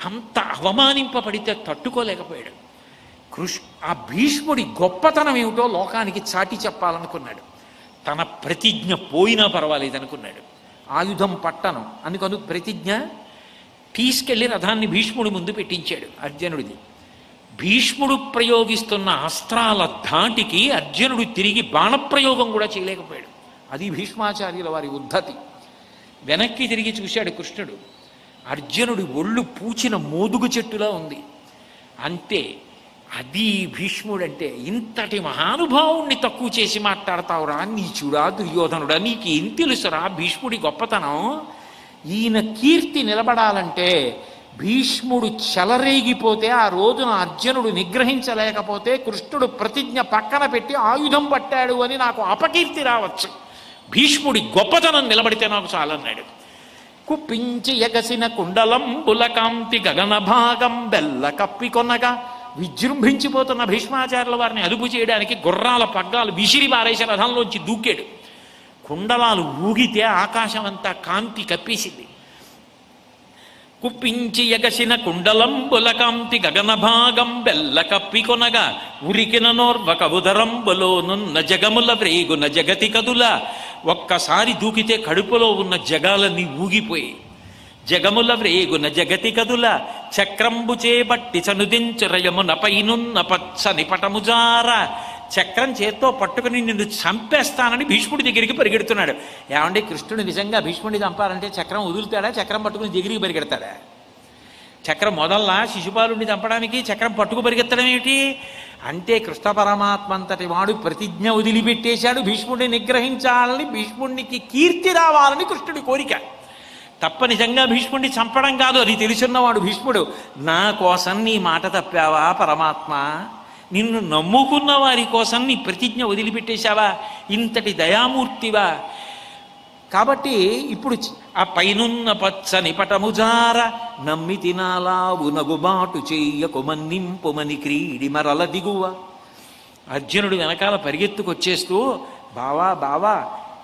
అంత అవమానింపబడితే తట్టుకోలేకపోయాడు. ఆ భీష్ముడి గొప్పతనం ఏమిటో లోకానికి చాటి చెప్పాలనుకున్నాడు. తన ప్రతిజ్ఞ పోయినా పర్వాలేదు అనుకున్నాడు. ఆయుధం పట్టను అందుకను ప్రతిజ్ఞ తీసుకెళ్లి రథాన్ని భీష్ముడి ముందు పెట్టించాడు అర్జునుడిది. భీష్ముడు ప్రయోగిస్తున్న అస్త్రాల ధాటికి అర్జునుడు తిరిగి బాణప్రయోగం కూడా చేయలేకపోయాడు. అది భీష్మాచార్యుల వారి ఉద్ధతి. వెనక్కి తిరిగి చూశాడు కృష్ణుడు. అర్జునుడి ఒళ్ళు పూచిన మోదుగు చెట్టులా ఉంది. అంతే, అది భీష్ముడంటే. ఇంతటి మహానుభావుణ్ణి తక్కువ చేసి మాట్లాడతావురా నీచుడా దుర్యోధనుడా, నీకేం తెలుసురా భీష్ముడి గొప్పతనం? ఈయన కీర్తి నిలబడాలంటే భీష్ముడు చెలరేగిపోతే, ఆ రోజున అర్జునుడు నిగ్రహించలేకపోతే కృష్ణుడు ప్రతిజ్ఞ పక్కన పెట్టి ఆయుధం పట్టాడు అని నాకు అపకీర్తి రావచ్చు. భీష్ముడి గొప్పతనం నిలబడితే నాకు చాలన్నాడు. కుప్పించి ఎగసిన కుండలంబుల కాంతి గగన భాగం బెల్ల కప్పికొనగా, విజృంభించిపోతున్న భీష్మాచార్యుల వారిని అదుపు చేయడానికి గుర్రాల పగ్గాలు విసిరి పారేసి రథంలోంచి దూకాడు. కుండలాలు ఊగితే ఆకాశం అంతా కాంతి కప్పేసింది. కుప్పించి ఎగసిన కుండలంబుల కాంతి గగన భాగం బెల్ల కప్పికొనగా, ఉరికిన నోర్వక ఉదరంబులోనున్న జగముల వ్రేగున జగతి కదుల. ఒక్కసారి దూకితే కడుపులో ఉన్న జగాలన్నీ ఊగిపోయి, జగముల వ్రేగున జగతి కదుల. చక్రంబు చేబట్టి చనుదించు రయమున పైనున్న పచ్చని పటముజార. చక్రం చేత్తో పట్టుకుని నిన్ను చంపేస్తానని భీష్ముడి దగ్గరికి పరిగెడుతున్నాడు. ఏమంటే కృష్ణుడు నిజంగా భీష్ముడిని చంపాలంటే చక్రం వదులుతాడా, చక్రం పట్టుకుని దగ్గరికి పరిగెడతాడా? చక్రం మొదల్లా శిశుపాలుడిని చంపడానికి చక్రం పట్టుకు పరిగెత్తడం ఏమిటి అంటే, కృష్ణ పరమాత్మ అంతటి వాడు ప్రతిజ్ఞ వదిలిపెట్టేశాడు భీష్ముడిని నిగ్రహించాలని. భీష్ముడికి కీర్తి రావాలని కృష్ణుడి కోరిక తప్ప నిజంగా భీష్ముడిని చంపడం కాదు. అది తెలుసున్నవాడు భీష్ముడు. నా కోసం నీ మాట తప్పావా పరమాత్మ? నిన్ను నమ్ముకున్న వారి కోసం నీ ప్రతిజ్ఞ వదిలిపెట్టేశావా? ఇంతటి దయామూర్తివా? కాబట్టి ఇప్పుడు ఆ పైనున్న పచ్చని పటముజార, నమ్మి తినాలావు నగుబాటు చెయ్యకు మన్నింపుమని క్రీడి మరల దిగువ. అర్జునుడు వెనకాల పరిగెత్తుకొచ్చేస్తూ, బావా బావా,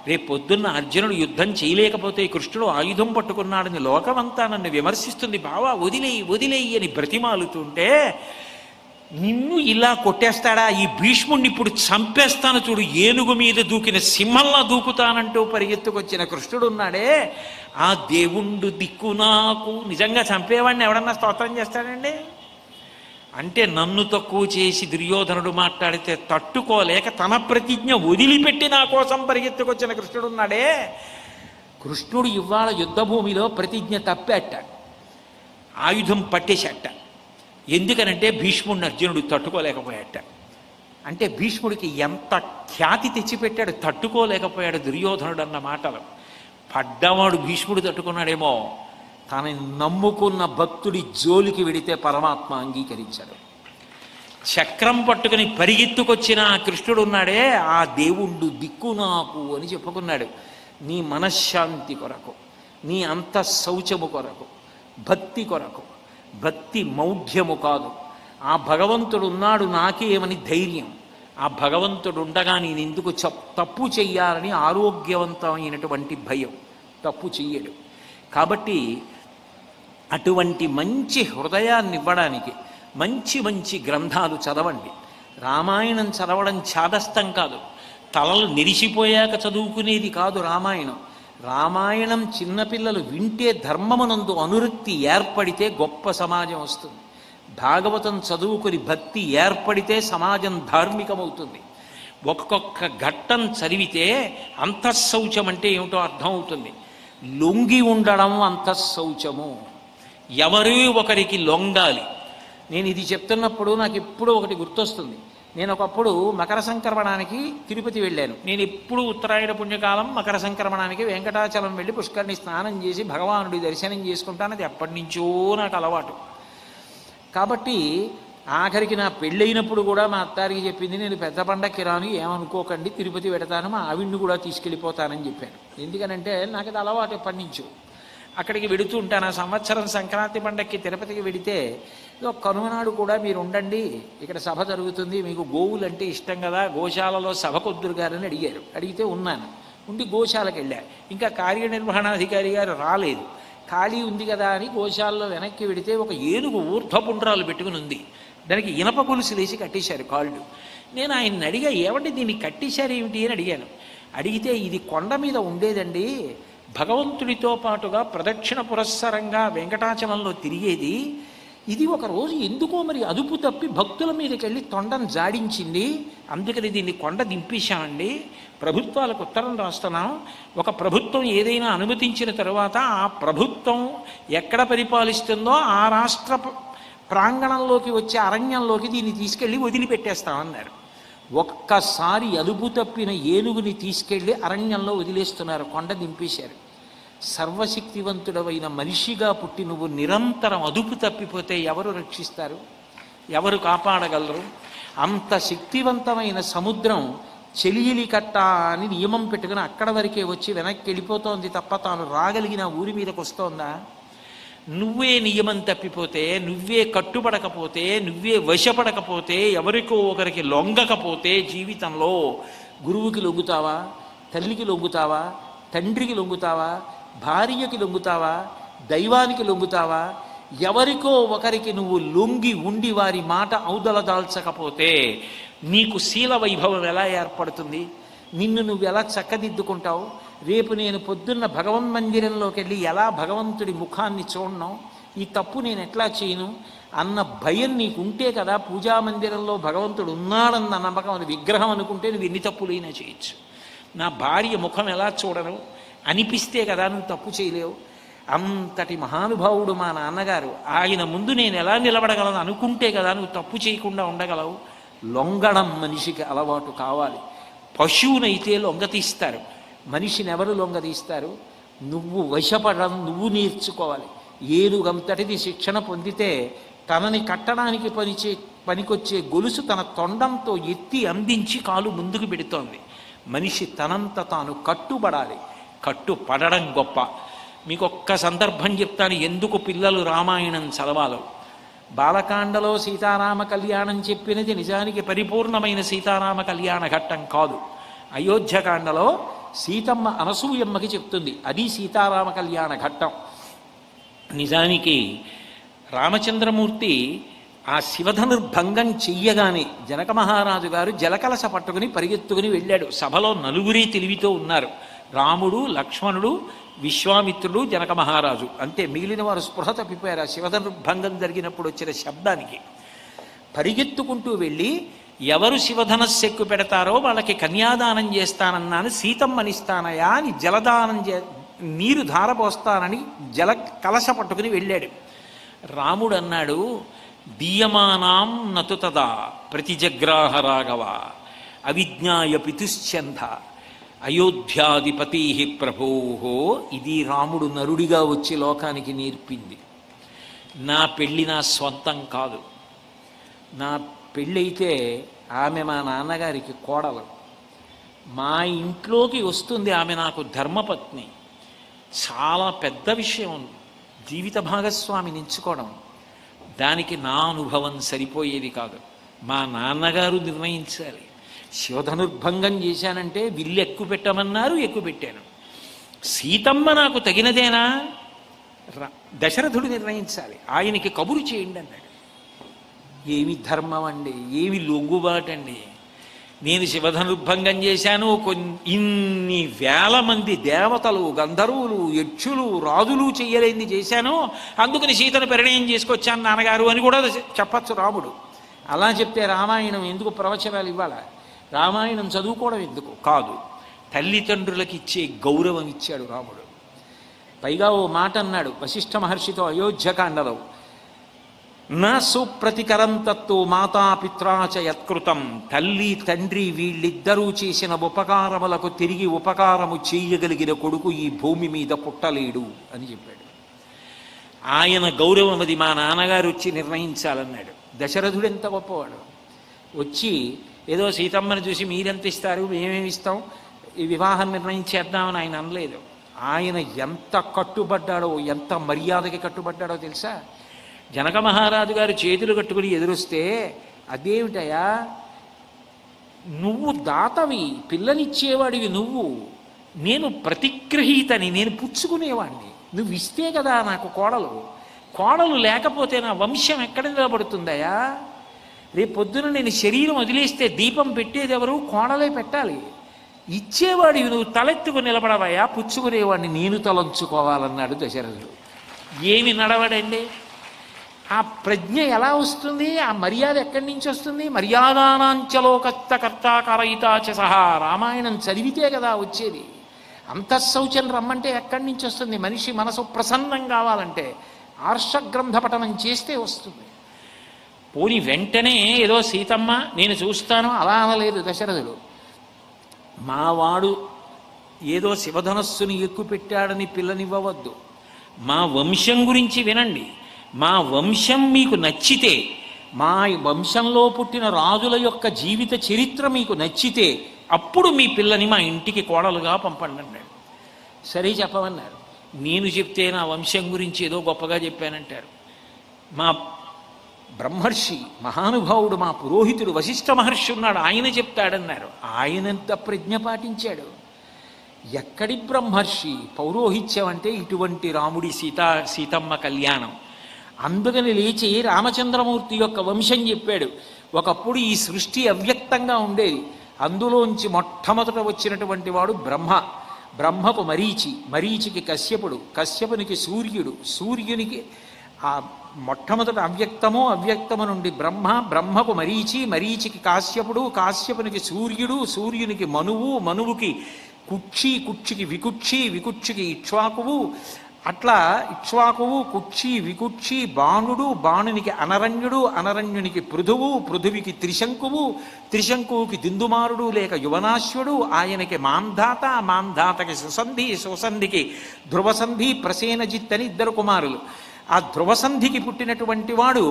రేపు పొద్దున్న అర్జునుడు యుద్ధం చేయలేకపోతే కృష్ణుడు ఆయుధం పట్టుకున్నాడని లోకమంతా నన్ను విమర్శిస్తుంది, బావా వదిలేయి వదిలేయి అని బ్రతిమాలుతుంటే, నిన్ను ఇలా కొట్టేస్తాడా? ఈ భీష్ముడిని ఇప్పుడు చంపేస్తాను చూడు, ఏనుగు మీద దూకిన సింహంలా దూకుతానంటూ పరిగెత్తుకొచ్చిన కృష్ణుడు ఉన్నాడే, ఆ దేవుండు దిక్కు నాకు. నిజంగా చంపేవాడిని ఎవడన్నా స్తోత్రం చేస్తాడండి? అంటే నన్ను తక్కువ చేసి దుర్యోధనుడు మాట్లాడితే తట్టుకోలేక తన ప్రతిజ్ఞ వదిలిపెట్టి నా కోసం పరిగెత్తుకొచ్చిన కృష్ణుడు ఉన్నాడే, కృష్ణుడు ఇవాళ యుద్ధభూమిలో ప్రతిజ్ఞ తప్పేట, ఆయుధం పట్టేసేట. ఎందుకనంటే భీష్ముడిని అర్జునుడు తట్టుకోలేకపోయాట. అంటే భీష్ముడికి ఎంత ఖ్యాతి తెచ్చిపెట్టాడు, తట్టుకోలేకపోయాడు దుర్యోధనుడు అన్న మాటలు. పడ్డవాడు భీష్ముడు తట్టుకున్నాడేమో, తనని నమ్ముకున్న భక్తుడి జోలికి వెడితే పరమాత్మ అంగీకరించాడు. చక్రం పట్టుకుని పరిగెత్తుకొచ్చిన ఆ కృష్ణుడు ఉన్నాడే, ఆ దేవుండు దిక్కు నాకు అని చెప్పుకున్నాడు. నీ మనశ్శాంతి కొరకు, నీ అంతఃశౌచము కొరకు, భక్తి కొరకు. భక్తి మౌఢ్యము కాదు. ఆ భగవంతుడు ఉన్నాడు నాకేమని ధైర్యం. ఆ భగవంతుడు ఉండగా నేను ఎందుకు తప్పు చెయ్యాలని ఆరోగ్యవంతమైనటువంటి భయం. తప్పు చెయ్యడు. కాబట్టి అటువంటి మంచి హృదయాన్ని ఇవ్వడానికి మంచి మంచి గ్రంథాలు చదవండి. రామాయణం చదవడం ఛాదస్తం కాదు, తలలు నెరిసిపోయాక చదువుకునేది కాదు రామాయణం. రామాయణం చిన్నపిల్లలు వింటే ధర్మమునందు అనురక్తి ఏర్పడితే గొప్ప సమాజం వస్తుంది. భాగవతం చదువుకుని భక్తి ఏర్పడితే సమాజం ధార్మికమవుతుంది. ఒక్కొక్క ఘట్టం చదివితే అంతఃశౌచం అంటే ఏమిటో అర్థమవుతుంది. లొంగి ఉండడం అంతఃశౌచము. ఎవరూ ఒకరికి లొంగాలి. నేను ఇది చెప్తున్నప్పుడు నాకు ఎప్పుడూ ఒకటి గుర్తొస్తుంది. నేను ఒకప్పుడు మకర సంక్రమణానికి తిరుపతి వెళ్ళాను. నేను ఎప్పుడు ఉత్తరాయణ పుణ్యకాలం మకర సంక్రమణానికి వెంకటాచలం వెళ్ళి పుష్కరిణి స్నానం చేసి భగవానుడి దర్శనం చేసుకుంటాను. అది ఎప్పటి నుంచో నాకు అలవాటు. కాబట్టి ఆఖరికి నా పెళ్ళైనప్పుడు కూడా మా అత్తారికి చెప్పింది, నేను పెద్ద పండక్కి రాను, ఏమనుకోకండి, తిరుపతి పెడతాను, మా ఆవిడ్ని కూడా తీసుకెళ్ళిపోతానని చెప్పాను. ఎందుకనంటే నాకు అది అలవాటు ఎప్పటి నుంచో. అక్కడికి వెడుతూ ఉంటాను. ఆ సంవత్సరం సంక్రాంతి పండక్కి తిరుపతికి వెడితే, కనుమనాడు కూడా మీరు ఉండండి, ఇక్కడ సభ జరుగుతుంది, మీకు గోవులు అంటే ఇష్టం కదా, గోశాలలో సభ కొద్దురు గారని అడిగారు. అడిగితే ఉన్నాను. ఉండి గోశాలకు వెళ్ళా. ఇంకా కార్యనిర్వహణాధికారి గారు రాలేదు. ఖాళీ ఉంది కదా అని గోశాలలో వెనక్కి వెడితే ఒక ఏనుగు ఊర్ధ్వపుండ్రాలు పెట్టుకుని ఉంది. దానికి ఇనప గొలుసు లేచి కట్టేశారు కాళ్ళు. నేను ఆయన్ని అడిగా, ఏమంటే దీన్ని కట్టేశారు ఏమిటి అని అడిగాను. అడిగితే ఇది కొండ మీద ఉండేదండి, భగవంతుడితో పాటుగా ప్రదక్షిణ పురస్సరంగా వెంకటాచలంలో తిరిగేది. ఇది ఒకరోజు ఎందుకో మరి అదుపు తప్పి భక్తుల మీదకి వెళ్ళి తొండం జాడించింది, అందుకని దీన్ని కొండ దింపేశామండి. ప్రభుత్వాలకు ఉత్తరం రాస్తున్నాం, ఒక ప్రభుత్వం ఏదైనా అనుమతించిన తరువాత ఆ ప్రభుత్వం ఎక్కడ పరిపాలిస్తుందో ఆ రాష్ట్ర ప్రాంగణంలోకి వచ్చే అరణ్యంలోకి దీన్ని తీసుకెళ్ళి వదిలిపెట్టేస్తామన్నారు. ఒక్కసారి అదుపు తప్పిన ఏనుగుని తీసుకెళ్ళి అరణ్యంలో వదిలేస్తున్నారు, కొండ దింపేశారు. సర్వశక్తివంతుడవైన మనిషిగా పుట్టి నువ్వు నిరంతరం అదుపు తప్పిపోతే ఎవరు రక్షిస్తారు, ఎవరు కాపాడగలరు? అంత శక్తివంతమైన సముద్రం చెలియలి కట్ట అని నియమం పెట్టుకుని అక్కడ వరకే వచ్చి వెనక్కి వెళ్ళిపోతోంది తప్ప తాను రాగలిగిన ఊరి మీదకి వస్తోందా? నువ్వే నియమం తప్పిపోతే, నువ్వే కట్టుబడకపోతే, నువ్వే వశపడకపోతే, ఎవరికో ఒకరికి లొంగకపోతే జీవితంలో గురువుకి లొంగుతావా, తల్లికి లొంగుతావా, తండ్రికి లొంగుతావా, భార్యకి లొంగుతావా, దైవానికి లొంగుతావా? ఎవరికో ఒకరికి నువ్వు లొంగి ఉండి వారి మాట ఔదల దాల్చకపోతే నీకు శీల వైభవం ఎలా ఏర్పడుతుంది? నిన్ను నువ్వు ఎలా చక్కదిద్దుకుంటావు? రేపు నేను పొద్దున్న భగవన్మందిరంలోకి వెళ్ళి ఎలా భగవంతుడి ముఖాన్ని చూడను, ఈ తప్పు నేను ఎట్లా చేయను అన్న భయం నీకు ఉంటే కదా పూజామందిరంలో భగవంతుడు ఉన్నాడన్న నమ్మకం. అని విగ్రహం అనుకుంటే నువ్వు ఎన్ని తప్పులైనా చేయొచ్చు. నా భార్య ముఖం ఎలా చూడను అనిపిస్తే కదా నువ్వు తప్పు చేయలేవు. అంతటి మహానుభావుడు మా నాన్నగారు, ఆయన ముందు నేను ఎలా నిలబడగలను అనుకుంటే కదా నువ్వు తప్పు చేయకుండా ఉండగలవు. లొంగడం మనిషికి అలవాటు కావాలి. పశువునైతే లొంగతీస్తారు, మనిషిని ఎవరు లొంగతీస్తారు? నువ్వు వశపడడం నువ్వు నేర్చుకోవాలి. ఏనుగంతటిది శిక్షణ పొందితే తనని కట్టడానికి పనికొచ్చే గొలుసు తన తొండంతో ఎత్తి అందించి కాలు ముందుకు పెడుతోంది. మనిషి తనంత తాను కట్టుబడాలి, కట్టుపడడం గొప్ప. మీకు ఒక్క సందర్భం చెప్తాను, ఎందుకు పిల్లలు రామాయణం చదవాలో. బాలకాండలో సీతారామ కళ్యాణం చెప్పినది నిజానికి పరిపూర్ణమైన సీతారామ కళ్యాణ ఘట్టం కాదు. అయోధ్యకాండలో సీతమ్మ అనసూయమ్మకి చెప్తుంది, అది సీతారామ కళ్యాణ ఘట్టం. నిజానికి రామచంద్రమూర్తి ఆ శివధనుర్భంగం చెయ్యగానే జనక మహారాజు గారు జలకలస పట్టుకుని పరిగెత్తుకుని వెళ్ళాడు. సభలో నలుగురే తెలివితో ఉన్నారు, రాముడు, లక్ష్మణుడు, విశ్వామిత్రుడు, జనక మహారాజు. అంతే, మిగిలిన వారు స్పృహ తప్పిపోయారు. ఆ శివధనుర్భంగం జరిగినప్పుడు వచ్చిన శబ్దానికి పరిగెత్తుకుంటూ వెళ్ళి ఎవరు శివధనస్సు ఎక్కు పెడతారో వాళ్ళకి కన్యాదానం చేస్తానన్నాను, సీతమ్మనిస్తానయా అని జలదానం నీరు ధారపోస్తానని జల కలశ పట్టుకుని వెళ్ళాడు. రాముడు అన్నాడు, దీయమానాం నతు తదా ప్రతిజగ్రాహ రాఘవ అవిజ్ఞాయ పితుశ్చంధ అయోధ్యాధిపతి ప్రభోహో. ఇది రాముడు నరుడిగా వచ్చి లోకానికి నేర్పింది. నా పెళ్ళి నా స్వంతం కాదు. నా పెళ్ళైతే ఆమె మా నాన్నగారికి కోడలు, మా ఇంట్లోకి వస్తుంది, ఆమె నాకు ధర్మపత్ని. చాలా పెద్ద విషయం జీవిత భాగస్వామిని ఎంచుకోవడం. దానికి నా అనుభవం సరిపోయేది కాదు, మా నాన్నగారు నిర్ణయించాలి. శివధనుర్భంగం చేశానంటే విల్లు ఎక్కువ పెట్టమన్నారు, ఎక్కువ పెట్టాను. సీతమ్మ నాకు తగినదేనా? దశరథుడు నిర్ణయించాలి, ఆయనకి కబురు చేయండి అన్నాడు. ఏమి ధర్మం అండి, ఏమి లొంగుబాటండి. నేను శివధనుర్భంగం చేశాను, ఇన్ని వేల మంది దేవతలు, గంధర్వులు, యక్షులు, రాజులు చెయ్యలేంది చేశాను, అందుకని సీతను పరిణయం చేసుకొచ్చాను నాన్నగారు అని కూడా చెప్పచ్చు రాముడు. అలా చెప్తే రామాయణం ఎందుకు ప్రవచనాలు ఇవ్వాలా? రామాయణం చదువుకోవడం ఎందుకు? కాదు, తల్లిదండ్రులకు ఇచ్చే గౌరవం ఇచ్చాడు రాముడు. పైగా ఓ మాట అన్నాడు వశిష్ఠ మహర్షితో అయోధ్యకాండలో, నా సుప్రతికరం తత్తు మాతాపిత్రాచ యత్కృతం. తల్లి తండ్రి వీళ్ళిద్దరూ చేసిన ఉపకారములకు తిరిగి ఉపకారము చేయగలిగిన కొడుకు ఈ భూమి మీద పుట్టలేడు అని చెప్పాడు. ఆయన గౌరవం అది మా నాన్నగారు వచ్చి నిర్ణయించాలన్నాడు. దశరథుడు ఎంత గొప్పవాడు. వచ్చి ఏదో సీతమ్మని చూసి మీరెంత ఇస్తారు, మేమేమి ఇస్తాం, ఈ వివాహం నిర్ణయించేద్దామని ఆయన అనలేదు. ఆయన ఎంత కట్టుబడ్డాడో, ఎంత మర్యాదకి కట్టుబడ్డాడో తెలుసా? జనక మహారాజు గారు చేతులు కట్టుకుని ఎదురొస్తే, అదేమిటయా నువ్వు దాతవి, పిల్లనిచ్చేవాడివి నువ్వు, నేను ప్రతిగ్రహీతని, నేను పుచ్చుకునేవాడిని, నువ్వు ఇస్తే కదా నాకు కోడలు లేకపోతే నా వంశం ఎక్కడ నిలబడుతుందయా? రేపు పొద్దున నేను శరీరం వదిలేస్తే దీపం పెట్టేది ఎవరు? కోడలే పెట్టాలి. ఇచ్చేవాడివి నువ్వు తలెత్తుకు నిలబడవయా, పుచ్చుకునేవాడిని నేను తలంచుకోవాలన్నాడు దశరథుడు. ఏమి నడవడండి! ఆ ప్రజ్ఞ ఎలా వస్తుంది? ఆ మర్యాద ఎక్కడి నుంచి వస్తుంది? మర్యాదానాంచలోకత్త కర్తాకరయితాచ సహా, రామాయణం చదివితే కదా వచ్చేది. అంతఃశౌచం రమ్మంటే ఎక్కడి నుంచి వస్తుంది? మనిషి మనసు ప్రసన్నం కావాలంటే ఆర్షగ్రంథ పఠనం చేస్తే వస్తుంది. పోని వెంటనే ఏదో సీతమ్మ నేను చూస్తాను అలా అనలేదు దశరథుడు. మావాడు ఏదో శివధనస్సుని ఎక్కుపెట్టాడని పిల్లనివ్వవద్దు, మా వంశం గురించి వినండి, మా వంశం మీకు నచ్చితే, మా వంశంలో పుట్టిన రాజుల యొక్క జీవిత చరిత్ర మీకు నచ్చితే అప్పుడు మీ పిల్లని మా ఇంటికి కోడలుగా పంపండి అన్నాడు. సరే చెప్పమన్నారు. నేను చెప్తే నా వంశం గురించి ఏదో గొప్పగా చెప్పానంటారు. మా బ్రహ్మర్షి మహానుభావుడు, మా పురోహితుడు వశిష్ఠ మహర్షి ఉన్నాడు, ఆయన చెప్తాడన్నారు. ఆయనంత ప్రజ్ఞ పాటించాడు. ఎక్కడి బ్రహ్మర్షి? పౌరోహిత్యం అంటే ఇటువంటి రాముడి సీతమ్మ కళ్యాణం. అందుకని లేచి రామచంద్రమూర్తి యొక్క వంశం చెప్పాడు. ఒకప్పుడు ఈ సృష్టి అవ్యక్తంగా ఉండేది, అందులోంచి మొట్టమొదట వచ్చినటువంటి వాడు బ్రహ్మ. బ్రహ్మకు మరీచి, మరీచికి కశ్యపుడు, కశ్యపునికి సూర్యుడు, సూర్యునికి ఆ మొట్టమొదట అవ్యక్తము నుండి బ్రహ్మ, బ్రహ్మకు మరీచి, మరీచికి కాశ్యపుడు, కాశ్యపునికి సూర్యుడు, సూర్యునికి మనువు, మనువుకి కుక్షి, కుక్షికి వికుక్షి, వికుక్షికి ఇక్ష్వాకువు, అట్లా ఇక్ష్వాకువు, కుక్షి, వికుక్షి, బాణుడు, బాణునికి అనరణ్యుడు, అనరణ్యునికి పృథువు, పృథువికి త్రిశంకువు, త్రిశంకువుకి దిందుమారుడు లేక యువనాశ్వుడు, ఆయనకి మాంధాత, మాంధాతకి సుసంధి, సుసంధికి ధ్రువసంధి, ప్రసేనజిత్ అని ఇద్దరు కుమారులు. ఆ ధ్రువసంధికి పుట్టినటువంటి వాడు,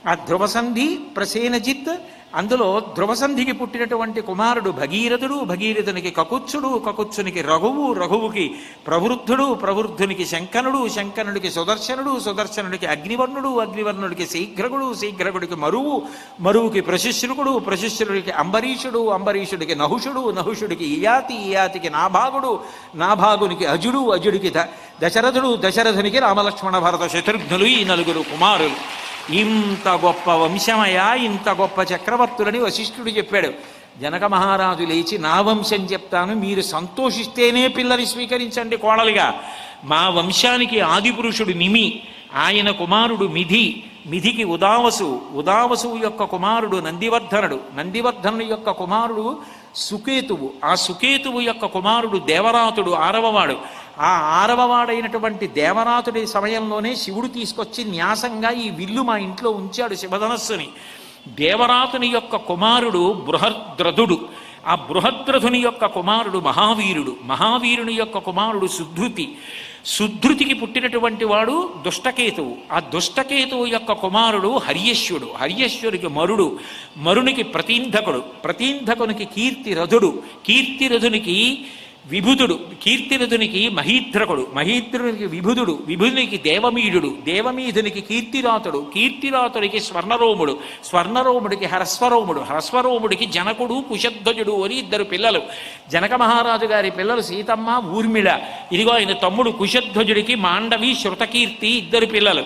ఆ ధ్రువసంధి ప్రసేనజిత్, అందులో ధ్రువసంధికి పుట్టినటువంటి కుమారుడు భగీరథుడు, భగీరథునికి కకుత్సుడు, కకుత్సునికి రఘువు, రఘువుకి ప్రవృద్ధుడు, ప్రవృద్ధునికి శంకనుడు, శంకనుడికి సుదర్శనుడు, సుదర్శనుడికి అగ్నివర్ణుడు, అగ్నివర్ణుడికి శీఘ్రగుడు, శీఘ్రగుడికి మరువు, మరువుకి ప్రశుశ్రుకుడు, ప్రశుశ్రుడికి అంబరీషుడు, అంబరీషుడికి నహుషుడు, నహుషుడికి ఇయాతి, ఇయాతికి నాభాగుడు, నాభాగునికి అజుడు, అజుడికి దశరథుడు, దశరథునికి రామలక్ష్మణ భరత శత్రుఘ్నులు, ఈ నలుగురు కుమారులు. ఇంత గొప్ప వంశమయ్యా, ఇంత గొప్ప చక్రవర్తులని వశిష్ఠుడు చెప్పాడు. జనక మహారాజు లేచి నా వంశం చెప్తాను, మీరు సంతోషిస్తేనే పిల్లని స్వీకరించండి కోడలిగా. మా వంశానికి ఆదిపురుషుడు నిమి, ఆయన కుమారుడు మిధి, మిధికి ఉదావసు, ఉదావసువు యొక్క కుమారుడు నందివర్ధనుడు, నందివర్ధనుడి యొక్క కుమారుడు సుకేతువు, ఆ సుకేతువు యొక్క కుమారుడు దేవరాతుడు, ఆరవవాడు. ఆ ఆరవవాడైనటువంటి దేవరాతుడి సమయంలోనే శివుడు తీసుకొచ్చి న్యాసంగా ఈ విల్లు మా ఇంట్లో ఉంచాడు, శివధనస్సుని. దేవరాతుని యొక్క కుమారుడు బృహద్రథుడు, ఆ బృహద్రథుని యొక్క కుమారుడు మహావీరుడు, మహావీరుని యొక్క కుమారుడు సుధృతి, సుధృతికి పుట్టినటువంటి వాడు దుష్టకేతువు, ఆ దుష్టకేతువు యొక్క కుమారుడు హర్యశ్వుడు, హర్యశ్వుడికి మరుడు, మరునికి ప్రతీంధకుడు, ప్రతీంధకునికి కీర్తిరథుడు, కీర్తిరథునికి విభుదుడు, కీర్తిరథునికి మహీధ్రకుడు, మహీధ్రునికి విభుదుడు, విభుదునికి దేవమీఢుడు, దేవమీధునికి కీర్తిరాతుడు, కీర్తిరాతుడికి స్వర్ణరోముడు, స్వర్ణరోముడికి హరస్వరోముడు, హరస్వరోముడికి జనకుడు, కుశధ్వజుడు అని ఇద్దరు పిల్లలు. జనక మహారాజు గారి పిల్లలు సీతమ్మ, ఊర్మిళ. ఇదిగో ఆయన తమ్ముడు కుశధ్వజుడికి మాండవి, శృతకీర్తి ఇద్దరు పిల్లలు.